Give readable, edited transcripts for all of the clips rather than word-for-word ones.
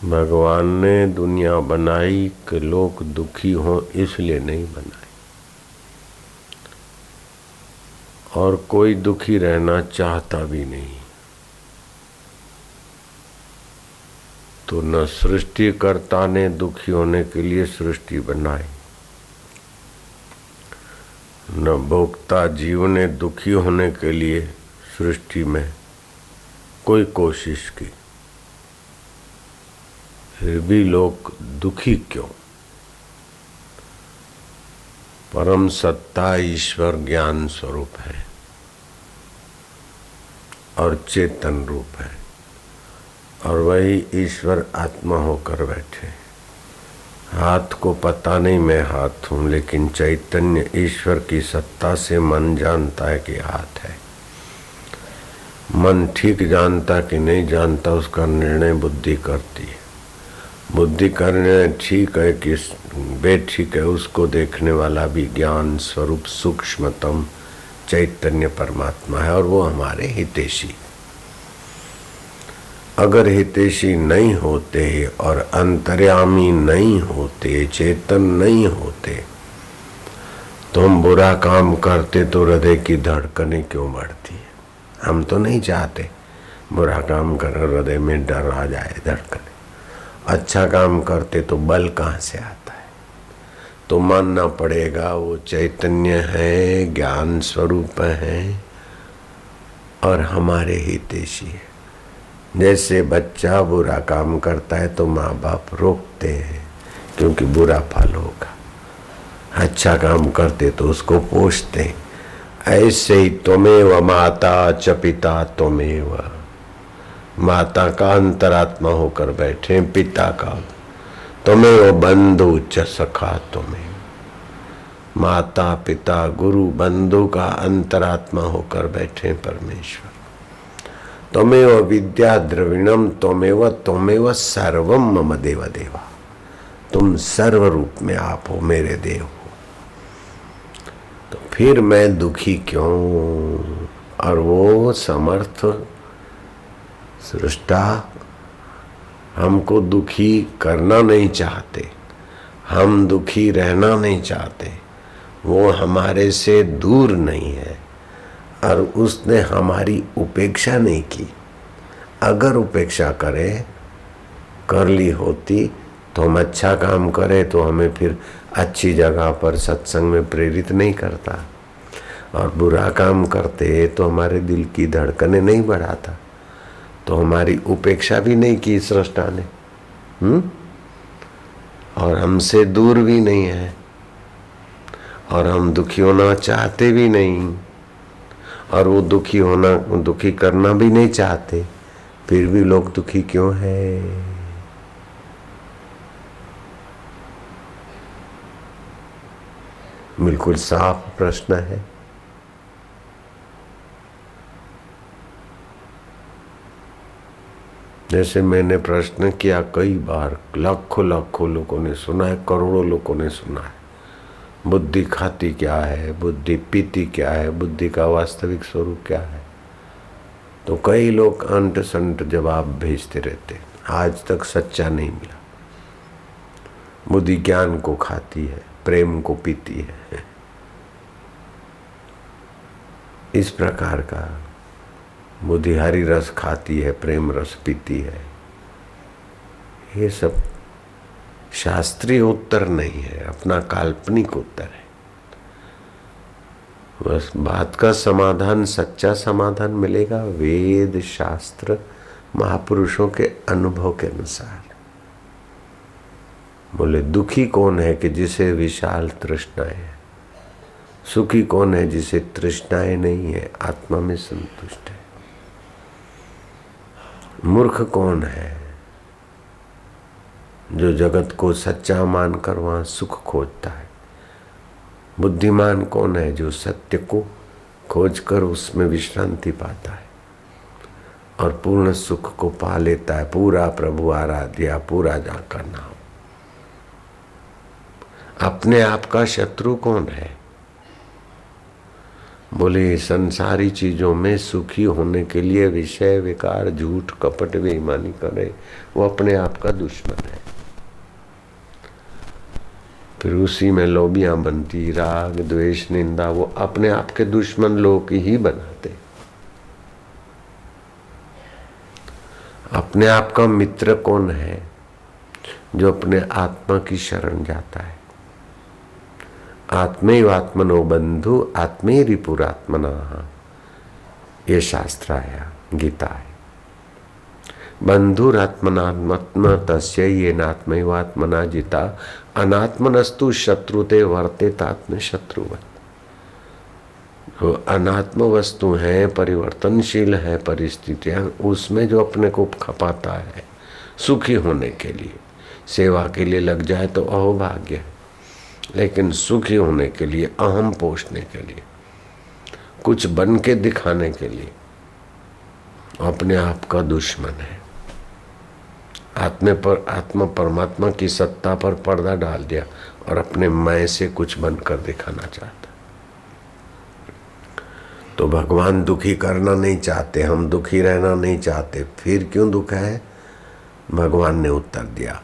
भगवान ने दुनिया बनाई कि लोग दुखी हों, इसलिए नहीं बनाई। और कोई दुखी रहना चाहता भी नहीं। तो न सृष्टिकर्ता ने दुखी होने के लिए सृष्टि बनाई, न भोक्ता जीव ने दुखी होने के लिए सृष्टि में कोई कोशिश की। फिर भी लोग दुखी क्यों? परम सत्ता ईश्वर ज्ञान स्वरूप है और चेतन रूप है, और वही ईश्वर आत्मा होकर बैठे। हाथ को पता नहीं मैं हाथ हूं, लेकिन चैतन्य ईश्वर की सत्ता से मन जानता है कि हाथ है। मन ठीक जानता कि नहीं जानता, उसका निर्णय बुद्धि करती है। बुद्धि का निर्णय ठीक है कि बेठीक है, उसको देखने वाला भी ज्ञान स्वरूप सूक्ष्मतम चैतन्य परमात्मा है, और वो हमारे हितैषी। अगर हितैषी नहीं होते और अंतर्यामी नहीं होते, चेतन नहीं होते, तो हम बुरा काम करते तो हृदय की धड़कनें क्यों बढ़ती है? हम तो नहीं चाहते बुरा काम कर, हृदय में डर आ जाए, धड़कने। अच्छा काम करते तो बल कहाँ से आता है? तो मानना पड़ेगा वो चैतन्य है, ज्ञान स्वरूप है और हमारे हितैषी है। जैसे बच्चा बुरा काम करता है तो माँ बाप रोकते हैं क्योंकि बुरा फल होगा। अच्छा काम करते तो उसको पोषते हैं। ऐसे ही त्वमेव माता च पिता त्वमेव। माता का अंतरात्मा होकर बैठे, पिता का त्वमेव बंधु च सखा त्वमेव। माता पिता गुरु बंधु का अंतरात्मा होकर बैठे परमेश्वर। त्वमेव विद्या द्रविणम त्वमेव त्वमेव सर्वम मम देव देवा। तुम सर्व रूप में आप हो, मेरे देव हो। तो फिर मैं दुखी क्यों? और वो समर्थ सृष्टा हमको दुखी करना नहीं चाहते, हम दुखी रहना नहीं चाहते। वो हमारे से दूर नहीं है और उसने हमारी उपेक्षा नहीं की। अगर उपेक्षा कर ली होती तो हम अच्छा काम करें तो हमें फिर अच्छी जगह पर सत्संग में प्रेरित नहीं करता, और बुरा काम करते तो हमारे दिल की धड़कनें नहीं बढ़ाता, तो हमारी उपेक्षा भी नहीं की सृष्टा ने। और हमसे दूर भी नहीं है, और हम दुखी होना चाहते भी नहीं, और वो दुखी करना भी नहीं चाहते। फिर भी लोग दुखी क्यों है? बिल्कुल साफ प्रश्न है। जैसे मैंने प्रश्न किया कई बार, लाखों लाखों लोगों ने सुना है, करोड़ों लोगों ने सुना है। बुद्धि खाती क्या है, बुद्धि पीती क्या है, बुद्धि का वास्तविक स्वरूप क्या है? तो कई लोग अंट संट जवाब भेजते रहते, आज तक सच्चा नहीं मिला। बुद्धि ज्ञान को खाती है, प्रेम को पीती है, इस प्रकार का। बुद्धि हरि रस खाती है, प्रेम रस पीती है। ये सब शास्त्रीय उत्तर नहीं है, अपना काल्पनिक उत्तर है। बस बात का समाधान, सच्चा समाधान मिलेगा वेद शास्त्र महापुरुषों के अनुभव के अनुसार। बोले दुखी कौन है कि जिसे विशाल तृष्णाएं है? सुखी कौन है जिसे तृष्णाएं नहीं है, आत्मा में संतुष्ट है? मूर्ख कौन है जो जगत को सच्चा मानकर वहां सुख खोजता है? बुद्धिमान कौन है जो सत्य को खोजकर उसमें विश्रांति पाता है और पूर्ण सुख को पा लेता है? पूरा प्रभु आराध्या, पूरा जाकर नाम। अपने आप का शत्रु कौन है? बोले संसारी चीजों में सुखी होने के लिए विषय विकार झूठ कपट बेईमानी करे, वो अपने आप का दुश्मन है। फिर उसी में लोभियां बनती, राग द्वेष निंदा, वो अपने आप के दुश्मन लोग ही बनाते। अपने आप का मित्र कौन है? जो अपने आत्मा की शरण जाता है। आत्मैव आत्मनो बंधु आत्मे रिपुरात्मना, ये शास्त्र आया, गीता है। बंधुरात्मनात्म तस्य ये नात्मैवात्मना जिता अनात्मनस्तु शत्रुते वर्तेत आत्म शत्रुवत्। जो अनात्म वस्तु है, परिवर्तनशील है परिस्थितियां, उसमें जो अपने को खपाता है सुखी होने के लिए, सेवा के लिए लग जाए तो अहोभाग्य है, लेकिन सुखी होने के लिए, अहम पोषने के लिए, कुछ बन के दिखाने के लिए अपने आप का दुश्मन है। आत्मा परमात्मा की सत्ता पर पर्दा डाल दिया और अपने मैं से कुछ बनकर दिखाना चाहता। तो भगवान दुखी करना नहीं चाहते, हम दुखी रहना नहीं चाहते, फिर क्यों दुख है? भगवान ने उत्तर दिया,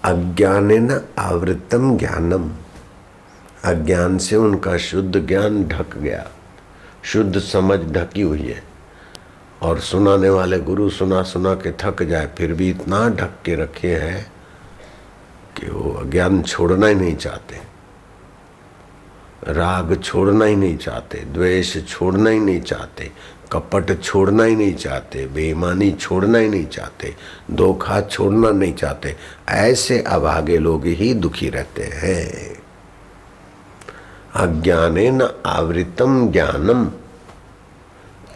अज्ञानेन आवृतम ज्ञानम। अज्ञान से उनका शुद्ध ज्ञान ढक गया, शुद्ध समझ ढकी हुई है। और सुनाने वाले गुरु सुना सुना के थक जाए, फिर भी इतना ढक के रखे हैं कि वो अज्ञान छोड़ना ही नहीं चाहते, राग छोड़ना ही नहीं चाहते, द्वेष छोड़ना ही नहीं चाहते, कपट छोड़ना ही नहीं चाहते, बेईमानी छोड़ना ही नहीं चाहते, धोखा छोड़ना नहीं चाहते। ऐसे अभागे लोग ही दुखी रहते हैं। अज्ञानेन आवृतम ज्ञानम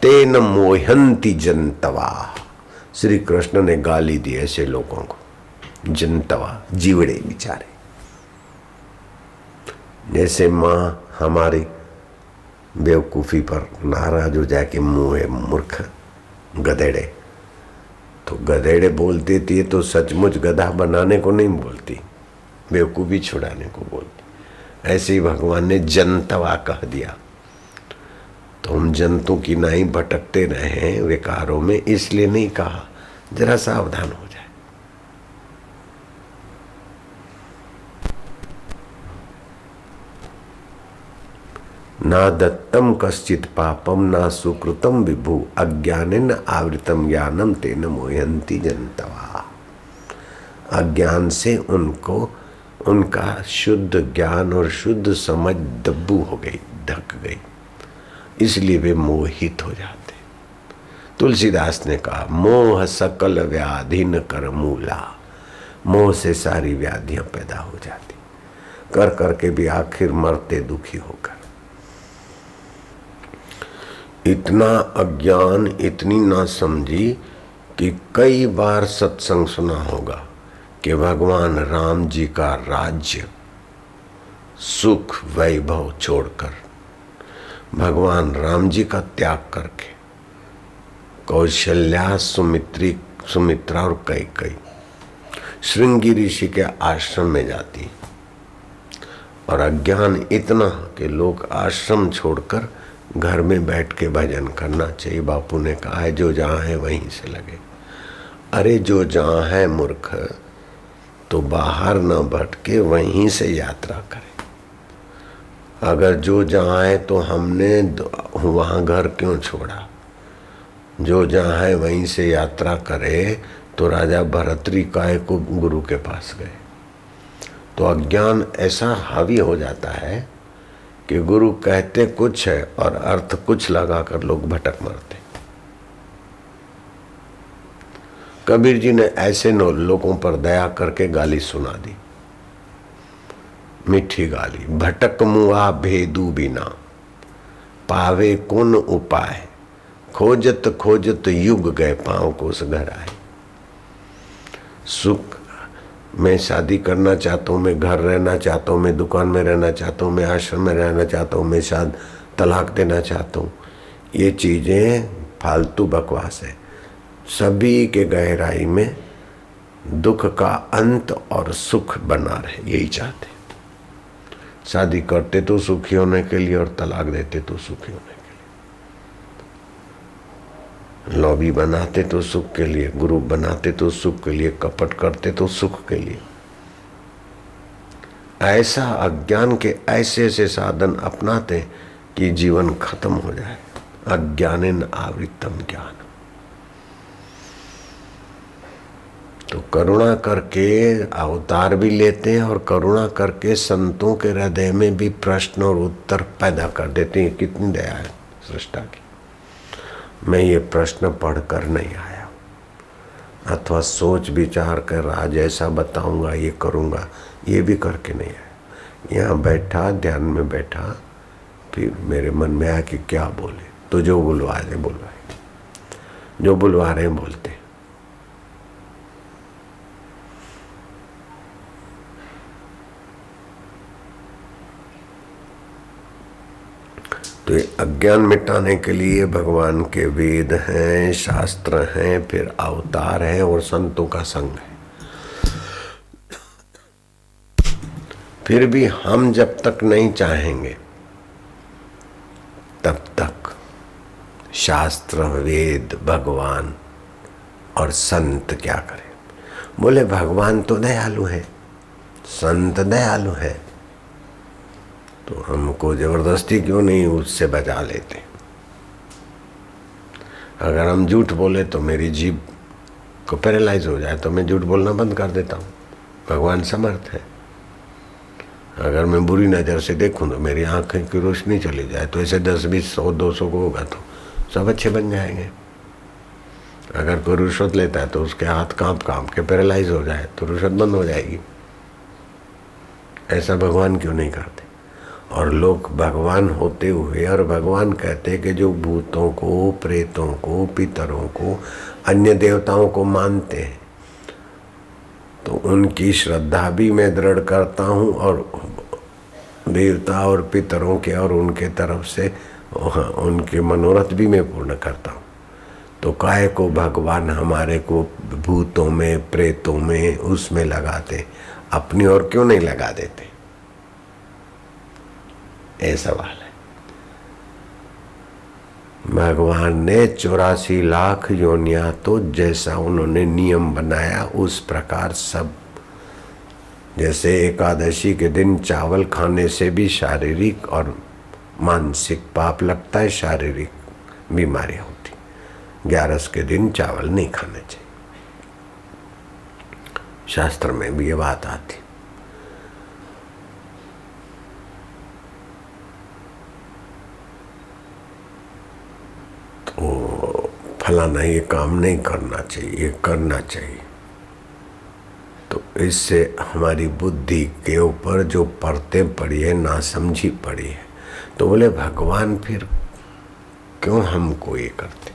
तेन मोहंती जनतवा। श्री कृष्ण ने गाली दी ऐसे लोगों को, जनतवा, जीवड़े बेचारे। जैसे माँ हमारी बेवकूफ़ी पर नाराज हो जाए कि मुँह है मूर्ख गधेड़े, तो गधेड़े बोल देती है तो सचमुच गधा बनाने को नहीं बोलती, बेवकूफ़ी छुड़ाने को बोलती। ऐसे ही भगवान ने जनतवा कह दिया। तो हम जंतु की नाई भटकते रहे विकारों में, इसलिए नहीं कहा, जरा सावधान हो जाए। ना दत्तम कश्चित पापम ना सुकृतम विभु अज्ञानेन आवृतम ज्ञानम तेन मोहंती जनतवा। अज्ञान से उनको उनका शुद्ध ज्ञान और शुद्ध समझ दब्बू हो गई, ढक गई, इसलिए वे मोहित हो जाते। तुलसीदास ने कहा, मोह सकल व्याधि न कर मूला। मोह से सारी व्याधियां पैदा हो जाती, कर करके भी आखिर मरते दुखी होकर। इतना अज्ञान, इतनी ना समझी कि कई बार सत्संग सुना होगा कि भगवान राम जी का राज्य सुख वैभव छोड़कर, भगवान राम जी का त्याग करके कौशल्या, सुमित्रा और कैकेयी श्रृंगी ऋषि के आश्रम में जाती। और अज्ञान इतना कि लोग आश्रम छोड़कर घर में बैठ के भजन करना चाहिए। बापू ने कहा है, जो जहाँ है वहीं से लगे। अरे जो जहाँ है मूर्ख, तो बाहर न भटके वहीं से यात्रा करे। अगर जो जहाँ है तो हमने वहाँ घर क्यों छोड़ा? जो जहाँ है वहीं से यात्रा करे। तो राजा भरतरी को गुरु के पास गए, तो अज्ञान ऐसा हावी हो जाता है कि गुरु कहते कुछ है और अर्थ कुछ लगाकर लोग भटक मरते। कबीर जी ने ऐसे लोगों पर दया करके गाली सुना दी, मीठी गाली। भटक मुआ भेदू बिना पावे कौन उपाय, खोजत खोजत युग गए पांव को उस घर आए। सुख, मैं शादी करना चाहता हूँ, मैं घर रहना चाहता हूँ, मैं दुकान में रहना चाहता हूँ, मैं आश्रम में रहना चाहता हूँ, मैं शायद तलाक देना चाहता हूँ, ये चीज़ें फालतू बकवास है। सभी के गहराई में दुख का अंत और सुख बना रहे, यही चाहते। शादी करते तो सुखी होने के लिए और तलाक देते तो सुखी होने के लिए। लॉबी बनाते तो सुख के लिए, ग्रुप बनाते तो सुख के लिए, कपट करते तो सुख के लिए। ऐसा अज्ञान के ऐसे ऐसे साधन अपनाते कि जीवन खत्म हो जाए। अज्ञानेन आवृतम ज्ञान। तो करुणा करके अवतार भी लेते हैं और करुणा करके संतों के हृदय में भी प्रश्न और उत्तर पैदा कर देते हैं। कितनी दया है सृष्टा की। मैं ये प्रश्न पढ़कर नहीं आया अथवा सोच विचार कर आज ऐसा बताऊंगा, ये करूंगा, ये भी करके नहीं आया। यहाँ बैठा, ध्यान में बैठा, फिर मेरे मन में आया कि क्या बोले, तो जो बुलवा रहे बुलवाए, जो बुलवा रहे बोलते। तो ये अज्ञान मिटाने के लिए भगवान के वेद हैं, शास्त्र हैं, फिर अवतार है और संतों का संग है। फिर भी हम जब तक नहीं चाहेंगे तब तक शास्त्र, वेद, भगवान और संत क्या करें। बोले भगवान तो दयालु है, संत दयालु है, तो हमको जबरदस्ती क्यों नहीं उससे बचा लेते। अगर हम झूठ बोले तो मेरी जीभ को पैरालाइज हो जाए तो मैं झूठ बोलना बंद कर देता हूँ। भगवान समर्थ है। अगर मैं बुरी नज़र से देखूं तो मेरी आंखें की रोशनी चली जाए, तो ऐसे 10, 20, 100, 200 को होगा तो सब अच्छे बन जाएंगे। अगर कोई रिश्वत लेता है तो उसके हाथ कांप कांप के पैरालाइज हो जाए तो रिश्वत बंद हो जाएगी। ऐसा भगवान क्यों नहीं करते। और लोग भगवान होते हुए और भगवान कहते कि जो भूतों को, प्रेतों को, पितरों को, अन्य देवताओं को मानते हैं तो उनकी श्रद्धा भी मैं दृढ़ करता हूँ और देवता और पितरों के और उनके तरफ से उनके मनोरथ भी मैं पूर्ण करता हूँ। तो काहे को भगवान हमारे को भूतों में, प्रेतों में, उसमें लगाते, अपनी ओर क्यों नहीं लगा देते। ये सवाल है। भगवान ने 84 लाख योनियां तो जैसा उन्होंने नियम बनाया उस प्रकार सब, जैसे एकादशी के दिन चावल खाने से भी शारीरिक और मानसिक पाप लगता है, शारीरिक बीमारियां होती। 11 के दिन चावल नहीं खाने चाहिए, शास्त्र में भी ये बात आती। तो फलाना ये काम नहीं करना चाहिए, ये करना चाहिए। तो इससे हमारी बुद्धि के ऊपर जो परतें पड़ी है, नासमझी पड़ी है। तो बोले भगवान फिर क्यों हमको ये करते।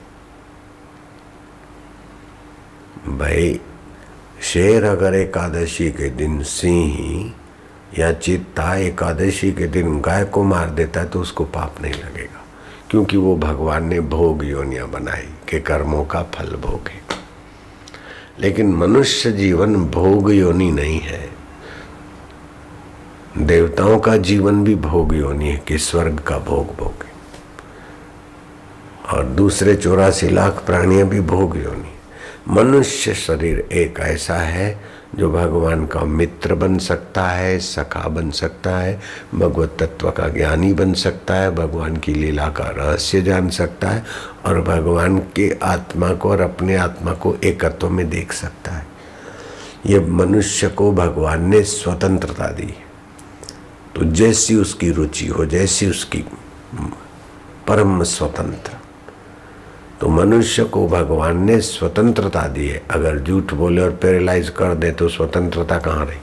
भाई शेर अगर एकादशी के दिन सिंह या चीता एकादशी के दिन गाय को मार देता है तो उसको पाप नहीं लगेगा, क्योंकि वो भगवान ने भोग योनियां बनाई कि कर्मों का फल भोगे। लेकिन मनुष्य जीवन भोग योनि नहीं है। देवताओं का जीवन भी भोग योनि है कि स्वर्ग का भोग भोगे, और दूसरे 84 लाख प्राणियां भी भोग योनि। मनुष्य शरीर एक ऐसा है जो भगवान का मित्र बन सकता है, सखा बन सकता है, भगवत तत्व का ज्ञानी बन सकता है, भगवान की लीला का रहस्य जान सकता है, और भगवान के आत्मा को और अपने आत्मा को एकत्व में देख सकता है। ये मनुष्य को भगवान ने स्वतंत्रता दी। तो जैसी उसकी रुचि हो, जैसी उसकी परम स्वतंत्र, तो मनुष्य को भगवान ने स्वतंत्रता दी है। अगर झूठ बोले और पैरालाइज कर दे तो स्वतंत्रता कहाँ रही।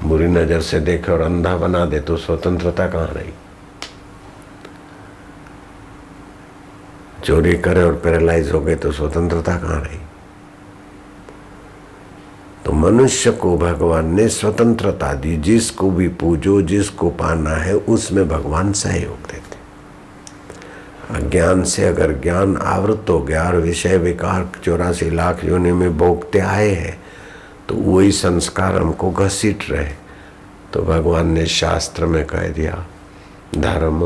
बुरी नजर से देखे और अंधा बना दे तो स्वतंत्रता कहाँ रही। चोरी करे और पैरालाइज हो गए तो स्वतंत्रता कहाँ रही। तो मनुष्य को भगवान ने स्वतंत्रता दी। जिसको भी पूजो, जिसको पाना है उसमें भगवान सहयोग देते। अज्ञान से अगर ज्ञान आवृत हो गया और विषय विकार 84 लाख योनि में भोगते आए हैं तो वही संस्कार हमको घसीट रहे। तो भगवान ने शास्त्र में कह दिया धर्म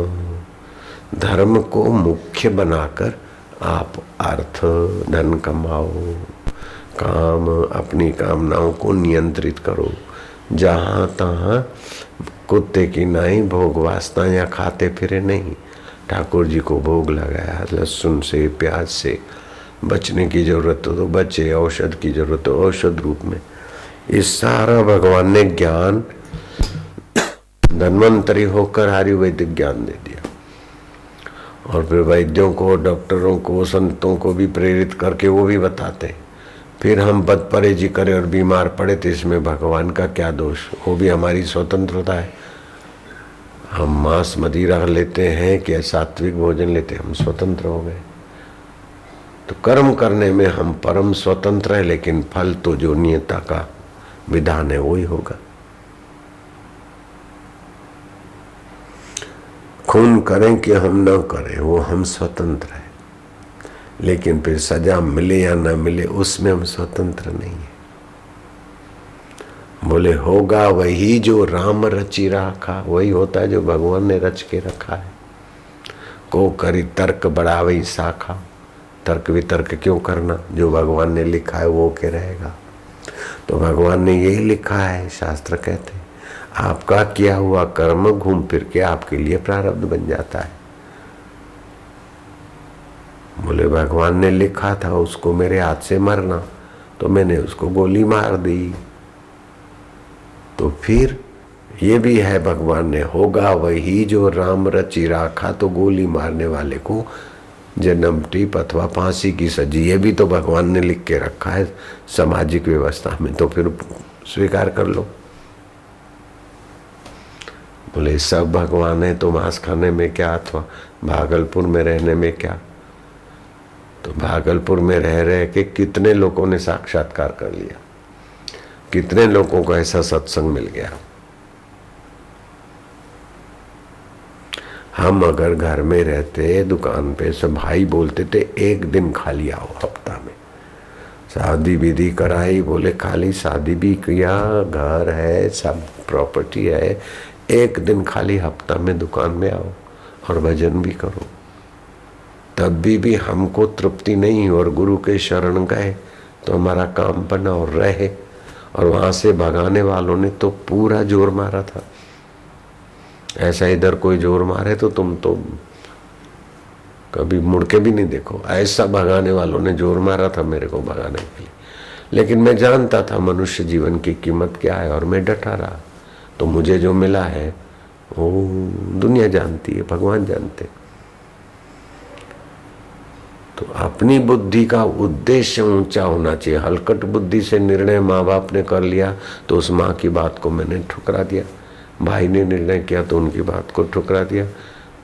धर्म को मुख्य बनाकर आप अर्थ धन कमाओ, काम अपनी कामनाओं को नियंत्रित करो। जहाँ तहाँ कुत्ते की नाई भोग वासना या खाते फिरे नहीं। ठाकुर जी को भोग लगाया, लहसुन से प्याज से बचने की जरूरत हो तो बचे, औषध की जरूरत हो औषध रूप में। इस सारा भगवान ने ज्ञान धन्वंतरी होकर आयुर्वेदिक ज्ञान दे दिया। और फिर वैद्यों को, डॉक्टरों को, संतों को भी प्रेरित करके वो भी बताते। फिर हम बदपरहेजी करें और बीमार पड़े तो इसमें भगवान का क्या दोष? वो भी हमारी स्वतंत्रता है। हम मांस मदिरा लेते हैं कि सात्विक भोजन लेते हैं, हम स्वतंत्र हो गए। तो कर्म करने में हम परम स्वतंत्र है, लेकिन फल तो जो नियता का विधान है वही होगा। खून करें कि हम न करें वो हम स्वतंत्र है, लेकिन फिर सजा मिले या न मिले उसमें हम स्वतंत्र नहीं है। बोले होगा वही जो राम रचि राखा, वही होता है जो भगवान ने रच के रखा है। को करी तर्क बढ़ावई शाखा, तर्क वितर्क क्यों करना? जो भगवान ने लिखा है वो के रहेगा। तो भगवान ने यही लिखा है, शास्त्र कहते हैं आपका किया हुआ कर्म घूम फिर के आपके लिए प्रारब्ध बन जाता है। बोले भगवान ने लिखा था उसको मेरे हाथ से मरना, तो मैंने उसको गोली मार दी। तो फिर ये भी है भगवान ने होगा वही जो राम रचि राखा, तो गोली मारने वाले को जन्म टीप अथवा फांसी की सजी, ये भी तो भगवान ने लिख के रखा है सामाजिक व्यवस्था में, तो फिर स्वीकार कर लो। बोले सब भगवान है तो मांस खाने में क्या, अथवा भागलपुर में रहने में क्या? तो भागलपुर में रह रहे के कितने लोगों ने साक्षात्कार कर लिया, कितने लोगों को ऐसा सत्संग मिल गया। हम अगर घर में रहते, दुकान पे सब भाई बोलते थे एक दिन खाली आओ हफ्ता में, शादी विधि कराई, बोले खाली शादी भी किया, घर है, सब प्रॉपर्टी है, एक दिन खाली हफ्ता में दुकान में आओ और भजन भी करो। तब भी हमको तृप्ति नहीं और गुरु के शरण गए तो हमारा काम बना और रहे। और वहां से भगाने वालों ने तो पूरा जोर मारा था। ऐसा इधर कोई जोर मारे तो तुम तो कभी मुड़ के भी नहीं देखो। ऐसा भगाने वालों ने जोर मारा था मेरे को भगाने के लिए, लेकिन मैं जानता था मनुष्य जीवन की कीमत क्या है और मैं डटा रहा। तो मुझे जो मिला है वो दुनिया जानती है, भगवान जानते। तो अपनी बुद्धि का उद्देश्य ऊंचा होना चाहिए। हलकट बुद्धि से निर्णय माँ बाप ने कर लिया तो उस माँ की बात को मैंने ठुकरा दिया, भाई ने निर्णय किया तो उनकी बात को ठुकरा दिया।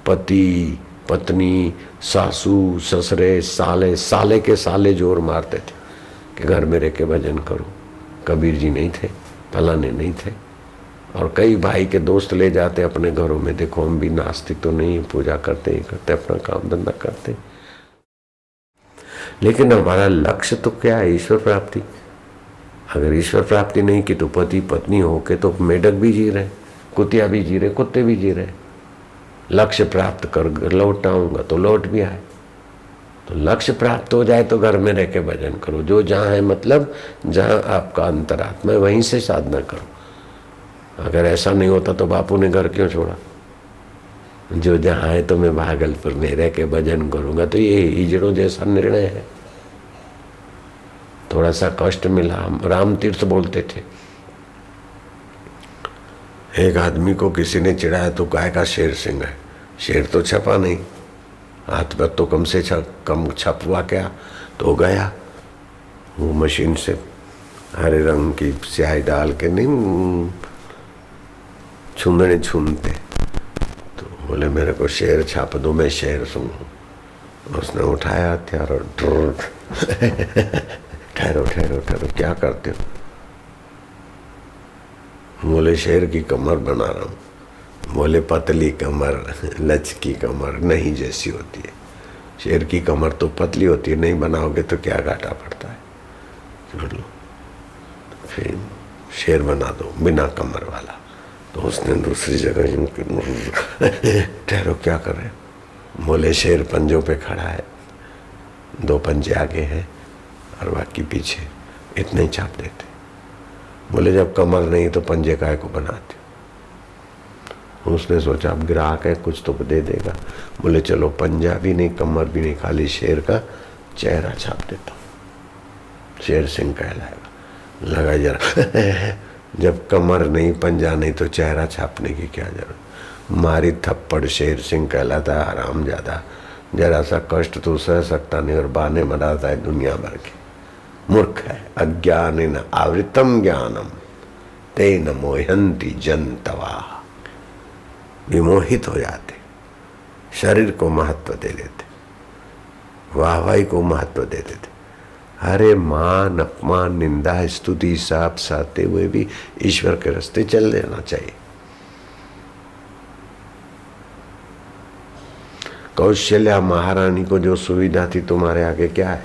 पति पत्नी सासू ससुरे साले, साले के साले जोर मारते थे कि घर में रह के भजन करो। कबीर जी नहीं थे, फलाने नहीं थे। और कई भाई के दोस्त ले जाते अपने घरों में, देखो हम भी नास्तिक तो नहीं, पूजा करते ही करते, अपना काम धंधा करते, लेकिन हमारा लक्ष्य तो क्या है? ईश्वर प्राप्ति। अगर ईश्वर प्राप्ति नहीं की तो पति पत्नी होके तो मेढक भी जी रहे, कुतिया भी जी रहे, कुत्ते भी जी रहे। लक्ष्य प्राप्त कर लौट आऊंगा तो लौट भी आए। तो लक्ष्य प्राप्त हो जाए तो घर में रह के भजन करो। जो जहाँ है, मतलब जहाँ आपका अंतरात्मा है वहीं से साधना करो। अगर ऐसा नहीं होता तो बापू ने घर क्यों छोड़ा? जो जहाँ है तो मैं भागलपुर में रह के भजन करूंगा, तो ये हिजड़ों जैसा निर्णय है। थोड़ा सा कष्ट मिला, राम तीर्थ बोलते थे। एक आदमी को किसी ने चिढ़ाया तो गाय का शेर सिंह है, शेर तो छपा नहीं, हाथ पर तो कम से कम छपवा क्या, तो गया वो मशीन से हरे रंग की स्याही डाल के नहीं छूंदने छूनते, तो बोले मेरे को शेर छाप दो, मैं शेर सुनूं। उसने उठाया हथियार और ठहरो ठहरो ठहरो, क्या करते हो? बोले शेर की कमर बना रहा हूँ। बोले पतली कमर लचकी कमर नहीं जैसी होती है, शेर की कमर तो पतली होती है, नहीं बनाओगे तो क्या घाटा पड़ता है, छोड़ लो, फिर शेर बना दो बिना कमर वाला। तो उसने दूसरी जगह ठहरो क्या कर रहे हो? बोले शेर पंजों पे खड़ा है, 2 पंजे आगे हैं और बाकी पीछे, इतने ही छाप देते। बोले जब कमर नहीं तो पंजे काय को बनाते हो? उसने सोचा अब ग्राहक है कुछ तो दे देगा। बोले चलो पंजा भी नहीं कमर भी नहीं, खाली शेर का चेहरा छाप देता हूँ, शेर सिंह कहलाएगा। लगा जरा जब कमर नहीं पंजा नहीं तो चेहरा छापने की क्या जरूरत। मारी थप्पड़, शेर सिंह कहलाता है हराम ज्यादा, जरा सा कष्ट तो सह सकता नहीं और बहाने मनाता है दुनिया भर के। मूर्ख है। अज्ञानेन आवृतम ज्ञानम तेन मोहंती जनतवा। विमोहित हो जाते, शरीर को महत्व दे देते, वाहवाही को महत्व दे देते। हरे मान अपमान निंदा स्तुति साप साते हुए भी ईश्वर के रास्ते चल देना चाहिए। कौशल्या महारानी को जो सुविधा थी तुम्हारे आगे क्या है?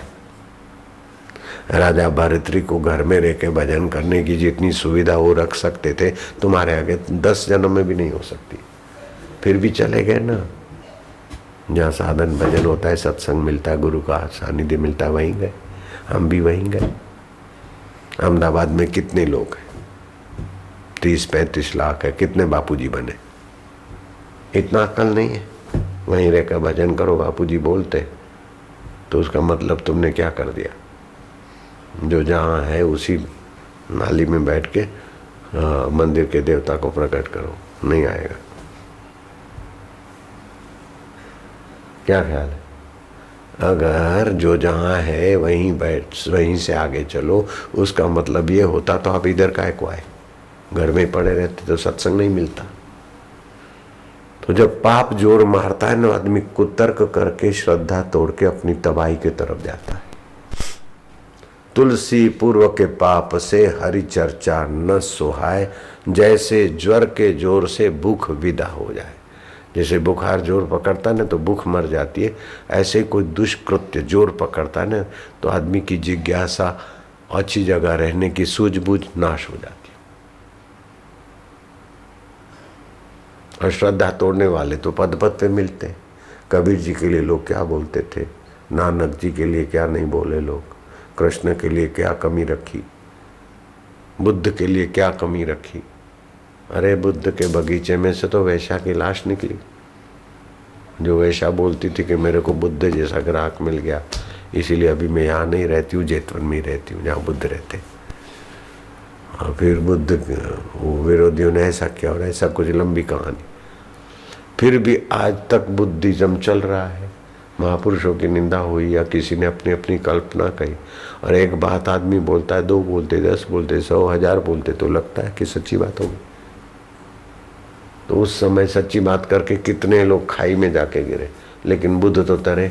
राजा भरतरी को घर में रह के भजन करने की जितनी सुविधा वो रख सकते थे, तुम्हारे आगे 10 जन्म में भी नहीं हो सकती। फिर भी चले गए ना, जहाँ साधन भजन होता है, सत्संग मिलता है, गुरु का सानिध्य मिलता है, वहीं गए। हम भी वहीं गए। अहमदाबाद में कितने लोग हैं? 30-35 लाख है। कितने बापूजी बने? इतना अक्ल नहीं है? वहीं रहकर भजन करो, बापूजी बोलते तो उसका मतलब तुमने क्या कर दिया? जो जहाँ है उसी नाली में बैठ के मंदिर के देवता को प्रकट करो, नहीं आएगा। क्या ख्याल है? अगर जो जहाँ है वहीं बैठ, वहीं से आगे चलो, उसका मतलब ये होता तो आप इधर काहे को आए? घर में पड़े रहते तो सत्संग नहीं मिलता। तो जब पाप जोर मारता है ना, आदमी कुतर्क करके श्रद्धा तोड़ के अपनी तबाही की तरफ जाता है। तुलसी पूर्व के पाप से हरि चर्चा न सुहाए, जैसे ज्वर के जोर से भूख विदा हो जाए। जैसे बुखार जोर पकड़ता है ना तो भूख मर जाती है, ऐसे कोई दुष्कृत्य जोर पकड़ता है ना तो आदमी की जिज्ञासा, अच्छी जगह रहने की सूझबूझ नाश हो जाती है। और श्रद्धा तोड़ने वाले तो पद पद पे मिलते हैं। कबीर जी के लिए लोग क्या बोलते थे, नानक जी के लिए क्या नहीं बोले लोग, कृष्ण के लिए क्या कमी रखी, बुद्ध के लिए क्या कमी रखी। अरे बुद्ध के बगीचे में से तो वैश्या की लाश निकली, जो वैश्या बोलती थी कि मेरे को बुद्ध जैसा ग्राहक मिल गया, इसीलिए अभी मैं यहाँ नहीं रहती हूँ, जेतवन में ही रहती हूँ जहाँ बुद्ध रहते। और फिर बुद्ध विरोधियों ने ऐसा किया और ऐसा, कुछ लंबी कहानी। फिर भी आज तक बुद्धिज्म चल रहा है। महापुरुषों की निंदा हुई या किसी ने अपनी अपनी कल्पना कही, और एक बात आदमी बोलता है, 2 बोलते, 10 बोलते, 100, 1000 बोलते तो लगता है कि सच्ची बात होगी। तो उस समय सच्ची बात करके कितने लोग खाई में जाके गिरे, लेकिन बुद्ध तो तरे,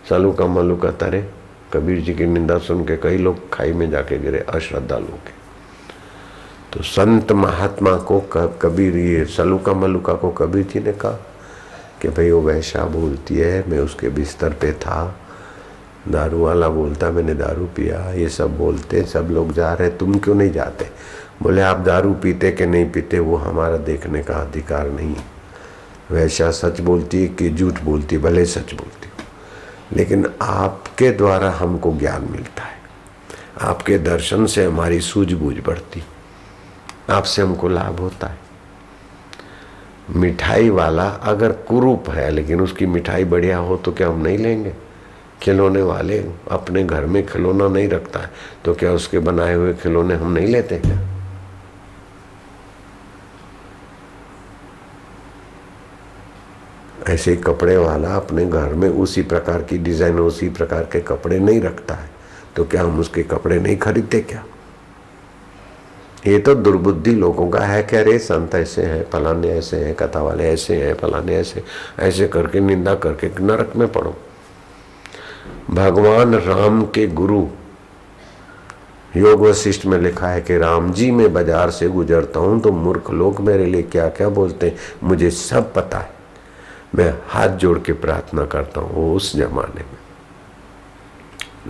सालू का मलू का तरे। कबीर जी की निंदा सुन के कई लोग खाई में जाके गिरे, अश्रद्धालु के। तो संत महात्मा को कबीर, ये सलूका मलूका को कबीर जी ने कहा कि भाई वो वैश्या बोलती है, मैं उसके बिस्तर पे था, दारू वाला बोलता मैंने दारू पिया, ये सब बोलते, सब लोग जा रहे, तुम क्यों नहीं जाते? बोले आप दारू पीते कि नहीं पीते वो हमारा देखने का अधिकार नहीं है। वैश्या सच बोलती है कि झूठ बोलती है, भले सच बोलती हो, लेकिन आपके द्वारा हमको ज्ञान मिलता है, आपके दर्शन से हमारी सूझबूझ बढ़ती, आपसे हमको लाभ होता है। मिठाई वाला अगर कुरूप है लेकिन उसकी मिठाई बढ़िया हो तो क्या हम नहीं लेंगे? खिलौने वाले अपने घर में खिलौना नहीं रखता है तो क्या उसके बनाए हुए खिलौने हम नहीं लेते क्या? ऐसे कपड़े वाला अपने घर में उसी प्रकार की डिजाइन, उसी प्रकार के कपड़े नहीं रखता है तो क्या हम उसके कपड़े नहीं खरीदते क्या? ये तो दुर्बुद्धि लोगों का है कि अरे संत ऐसे हैं, फलाने ऐसे हैं, कथा वाले ऐसे हैं, फलाने ऐसे, ऐसे करके निंदा करके नरक में पड़ो। भगवान राम के गुरु योग वशिष्ठ में लिखा है कि राम जी मैं बाजार से गुजरता हूं तो मूर्ख लोग मेरे लिए क्या क्या बोलते हैं मुझे सब पता है, मैं हाथ जोड़ के प्रार्थना करता हूं। वो उस जमाने में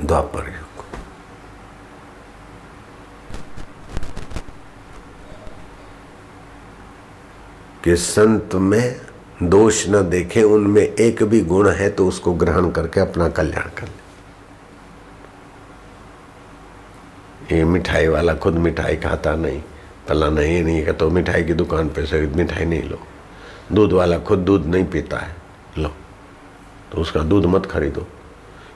द्वापर युग, कि संत में दोष न देखे, उनमें एक भी गुण है तो उसको ग्रहण करके अपना कल्याण कर ले। ये मिठाई वाला खुद मिठाई खाता नहीं, फलाना ये नहीं है तो मिठाई की दुकान पे से मिठाई नहीं लो। दूध वाला खुद दूध नहीं पीता है, लो तो उसका दूध मत खरीदो।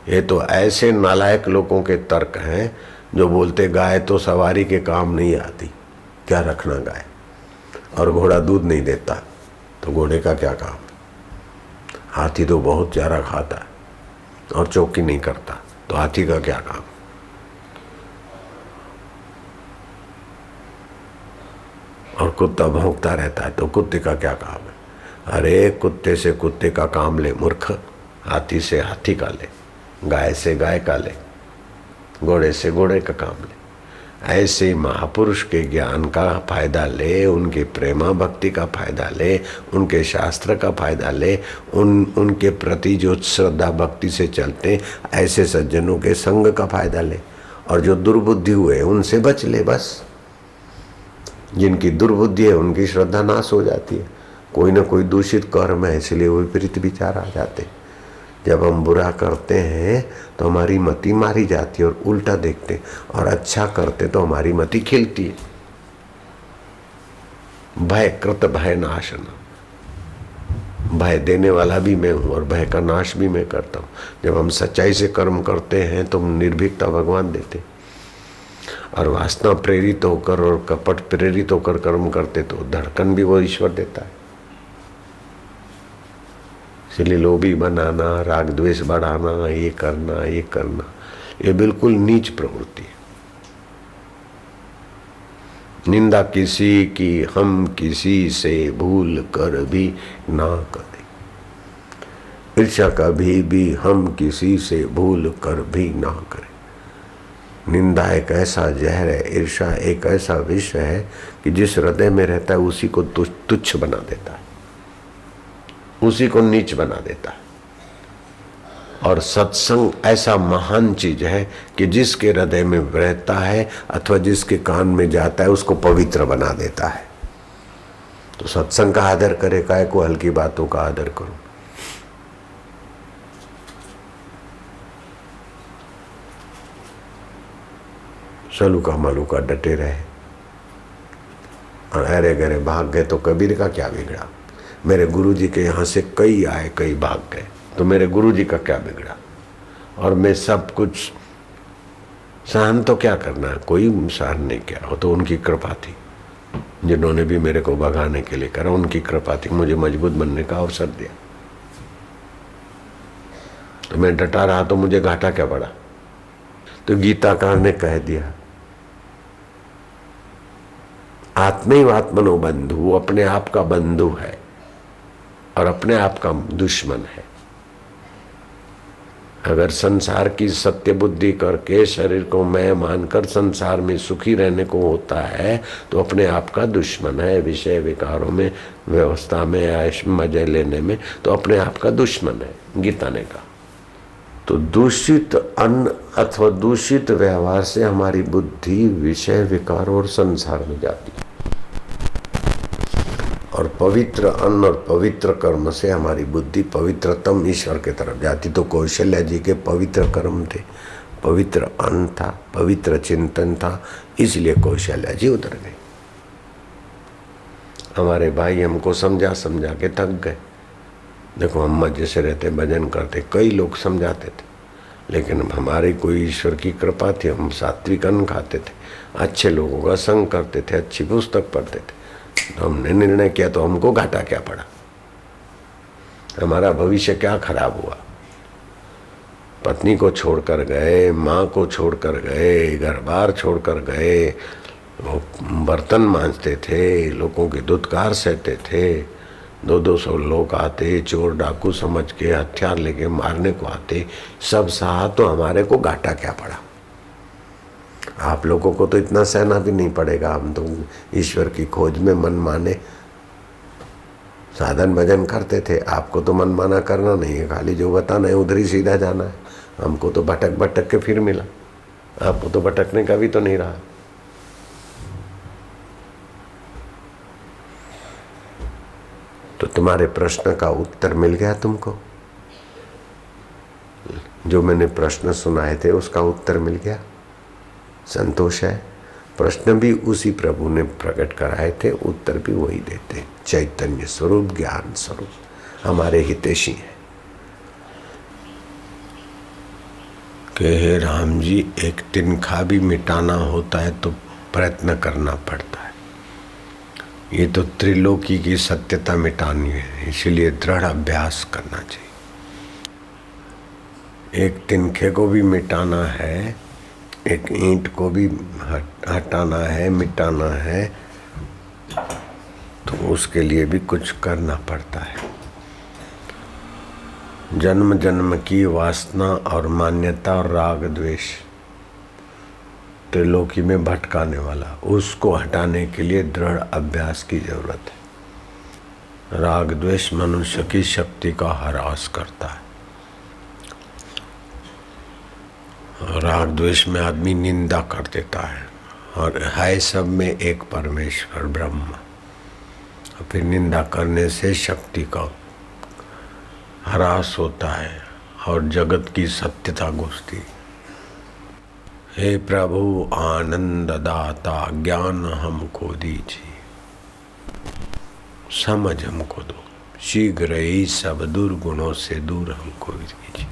ये तो ऐसे नालायक लोगों के तर्क हैं जो बोलते गाय तो सवारी के काम नहीं आती, क्या रखना गाय, और घोड़ा दूध नहीं देता तो घोड़े का क्या काम। हाथी तो बहुत चारा खाता है और चौकी नहीं करता तो हाथी का क्या काम। और कुत्ता भौंकता रहता है तो कुत्ते का क्या काम है। अरे कुत्ते से कुत्ते का काम ले मूर्ख, हाथी से हाथी का ले, गाय से गाय का ले, घोड़े से घोड़े का काम ले। ऐसे महापुरुष के ज्ञान का फायदा ले, उनके प्रेमा भक्ति का फायदा ले, उनके शास्त्र का फायदा ले, उनके प्रति जो श्रद्धा भक्ति से चलते ऐसे सज्जनों के संग का फायदा ले। और जो दुर्बुद्धि हुए उनसे बच ले बस। जिनकी दुर्बुद्धि है उनकी श्रद्धा नाश हो जाती है। कोई ना कोई दूषित कर्म है, इसलिए विपरीत विचार आ जाते। जब हम बुरा करते हैं तो हमारी मति मारी जाती है और उल्टा देखते, और अच्छा करते तो हमारी मति खिलती है। भय कृत भय नाशन, भय देने वाला भी मैं हूँ और भय का नाश भी मैं करता हूँ। जब हम सच्चाई से कर्म करते हैं तो निर्भीकता भगवान देते, और वासना प्रेरित होकर और कपट प्रेरित होकर कर्म करते तो धड़कन भी वो ईश्वर देता है। इसलिए लोभी बनाना, राग द्वेष बढ़ाना, ये करना ये बिल्कुल नीच प्रवृत्ति है। निंदा किसी की हम किसी से भूल कर भी ना करें, ईर्ष्या कभी भी हम किसी से भूल कर भी ना करें। निंदा एक ऐसा जहर है, ईर्ष्या एक ऐसा विष है कि जिस हृदय में रहता है उसी को तुच्छ बना देता है, उसी को नीच बना देता है। और सत्संग ऐसा महान चीज है कि जिसके हृदय में रहता है अथवा जिसके कान में जाता है उसको पवित्र बना देता है। तो सत्संग का आदर करे, काय को हल्की बातों का आदर करो। सलूका मलूका डटे रहे और अरे गरे भाग गए तो कबीर का क्या बिगड़ा। मेरे गुरुजी के यहाँ से कई आए कई भाग गए तो मेरे गुरुजी का क्या बिगड़ा। और मैं सब कुछ सहन तो क्या करना है, कोई सहन नहीं किया, वो तो उनकी कृपा थी। जिन्होंने भी मेरे को भगाने के लिए करा उनकी कृपा थी, मुझे मजबूत बनने का अवसर दिया। तो मैं डटा रहा तो मुझे घाटा क्या पड़ा। तो गीताकार ने कह दिया आत्मैव आत्मनो बंधु, वो अपने आप का बंधु है और अपने आप का दुश्मन है। अगर संसार की सत्य बुद्धि करके शरीर को मैं मानकर संसार में सुखी रहने को होता है तो अपने आप का दुश्मन है। विषय विकारों में, व्यवस्था में, ऐश मजे लेने में तो अपने आप का दुश्मन है, गीता ने कहा। तो दूषित अन्न अथवा दूषित व्यवहार से हमारी बुद्धि विषय विकार और संसार में जाती है, और पवित्र अन्न और पवित्र कर्म से हमारी बुद्धि पवित्रतम ईश्वर की तरफ जाती। तो कौशल्या जी के पवित्र कर्म थे, पवित्र अन्न था, पवित्र चिंतन था, इसलिए कौशल्या जी उतर गई। हमारे भाई हमको समझा समझा के थक गए। देखो हम मजे से रहते, भजन करते, कई लोग समझाते थे, लेकिन हमारी कोई ईश्वर की कृपा थी। हम सात्विक अन्न खाते थे, अच्छे लोगों का संग करते थे, अच्छी पुस्तक पढ़ते थे। तो हमने निर्णय किया तो हमको घाटा क्या पड़ा, हमारा भविष्य क्या खराब हुआ। पत्नी को छोड़कर गए, माँ को छोड़कर गए, घर बार छोड़कर गए, वो बर्तन मांजते थे, लोगों के दुत्कार सहते थे। 200 लोग आते, चोर डाकू समझ के हथियार लेके मारने को आते, सब सहा तो हमारे को घाटा क्या पड़ा। आप लोगों को तो इतना सहना भी नहीं पड़ेगा। हम तो ईश्वर की खोज में मन माने साधन भजन करते थे, आपको तो मन माना करना नहीं है, खाली जो बताना है उधर ही सीधा जाना है। हमको तो भटक भटक के फिर मिला, आपको तो भटकने का भी तो नहीं रहा। तो तुम्हारे प्रश्न का उत्तर मिल गया तुमको? जो मैंने प्रश्न सुनाए थे उसका उत्तर मिल गया? संतोष है? प्रश्न भी उसी प्रभु ने प्रकट कराए थे, उत्तर भी वही देते। चैतन्य स्वरूप, ज्ञान स्वरूप, हमारे हितैषी है कि हे राम जी, एक तिनखा भी मिटाना होता है तो प्रयत्न करना पड़ता है। ये तो त्रिलोकी की सत्यता मिटानी है, इसलिए दृढ़ अभ्यास करना चाहिए। एक तिनखे को भी मिटाना है, एक ईंट को भी हटाना है, मिटाना है, तो उसके लिए भी कुछ करना पड़ता है। जन्म जन्म की वासना और मान्यता और राग द्वेष त्रिलोकी में भटकाने वाला, उसको हटाने के लिए दृढ़ अभ्यास की जरूरत है। राग द्वेष मनुष्य की शक्ति का ह्रास करता है। राग द्वेष में आदमी निंदा कर देता है, और है सब में एक परमेश्वर ब्रह्म। फिर निंदा करने से शक्ति का ह्रास होता है और जगत की सत्यता घुसती। हे प्रभु आनंद दाता, ज्ञान हमको दीजिए, समझ हमको दो, शीघ्र ही सब दुर्गुणों से दूर हमको कीजिए।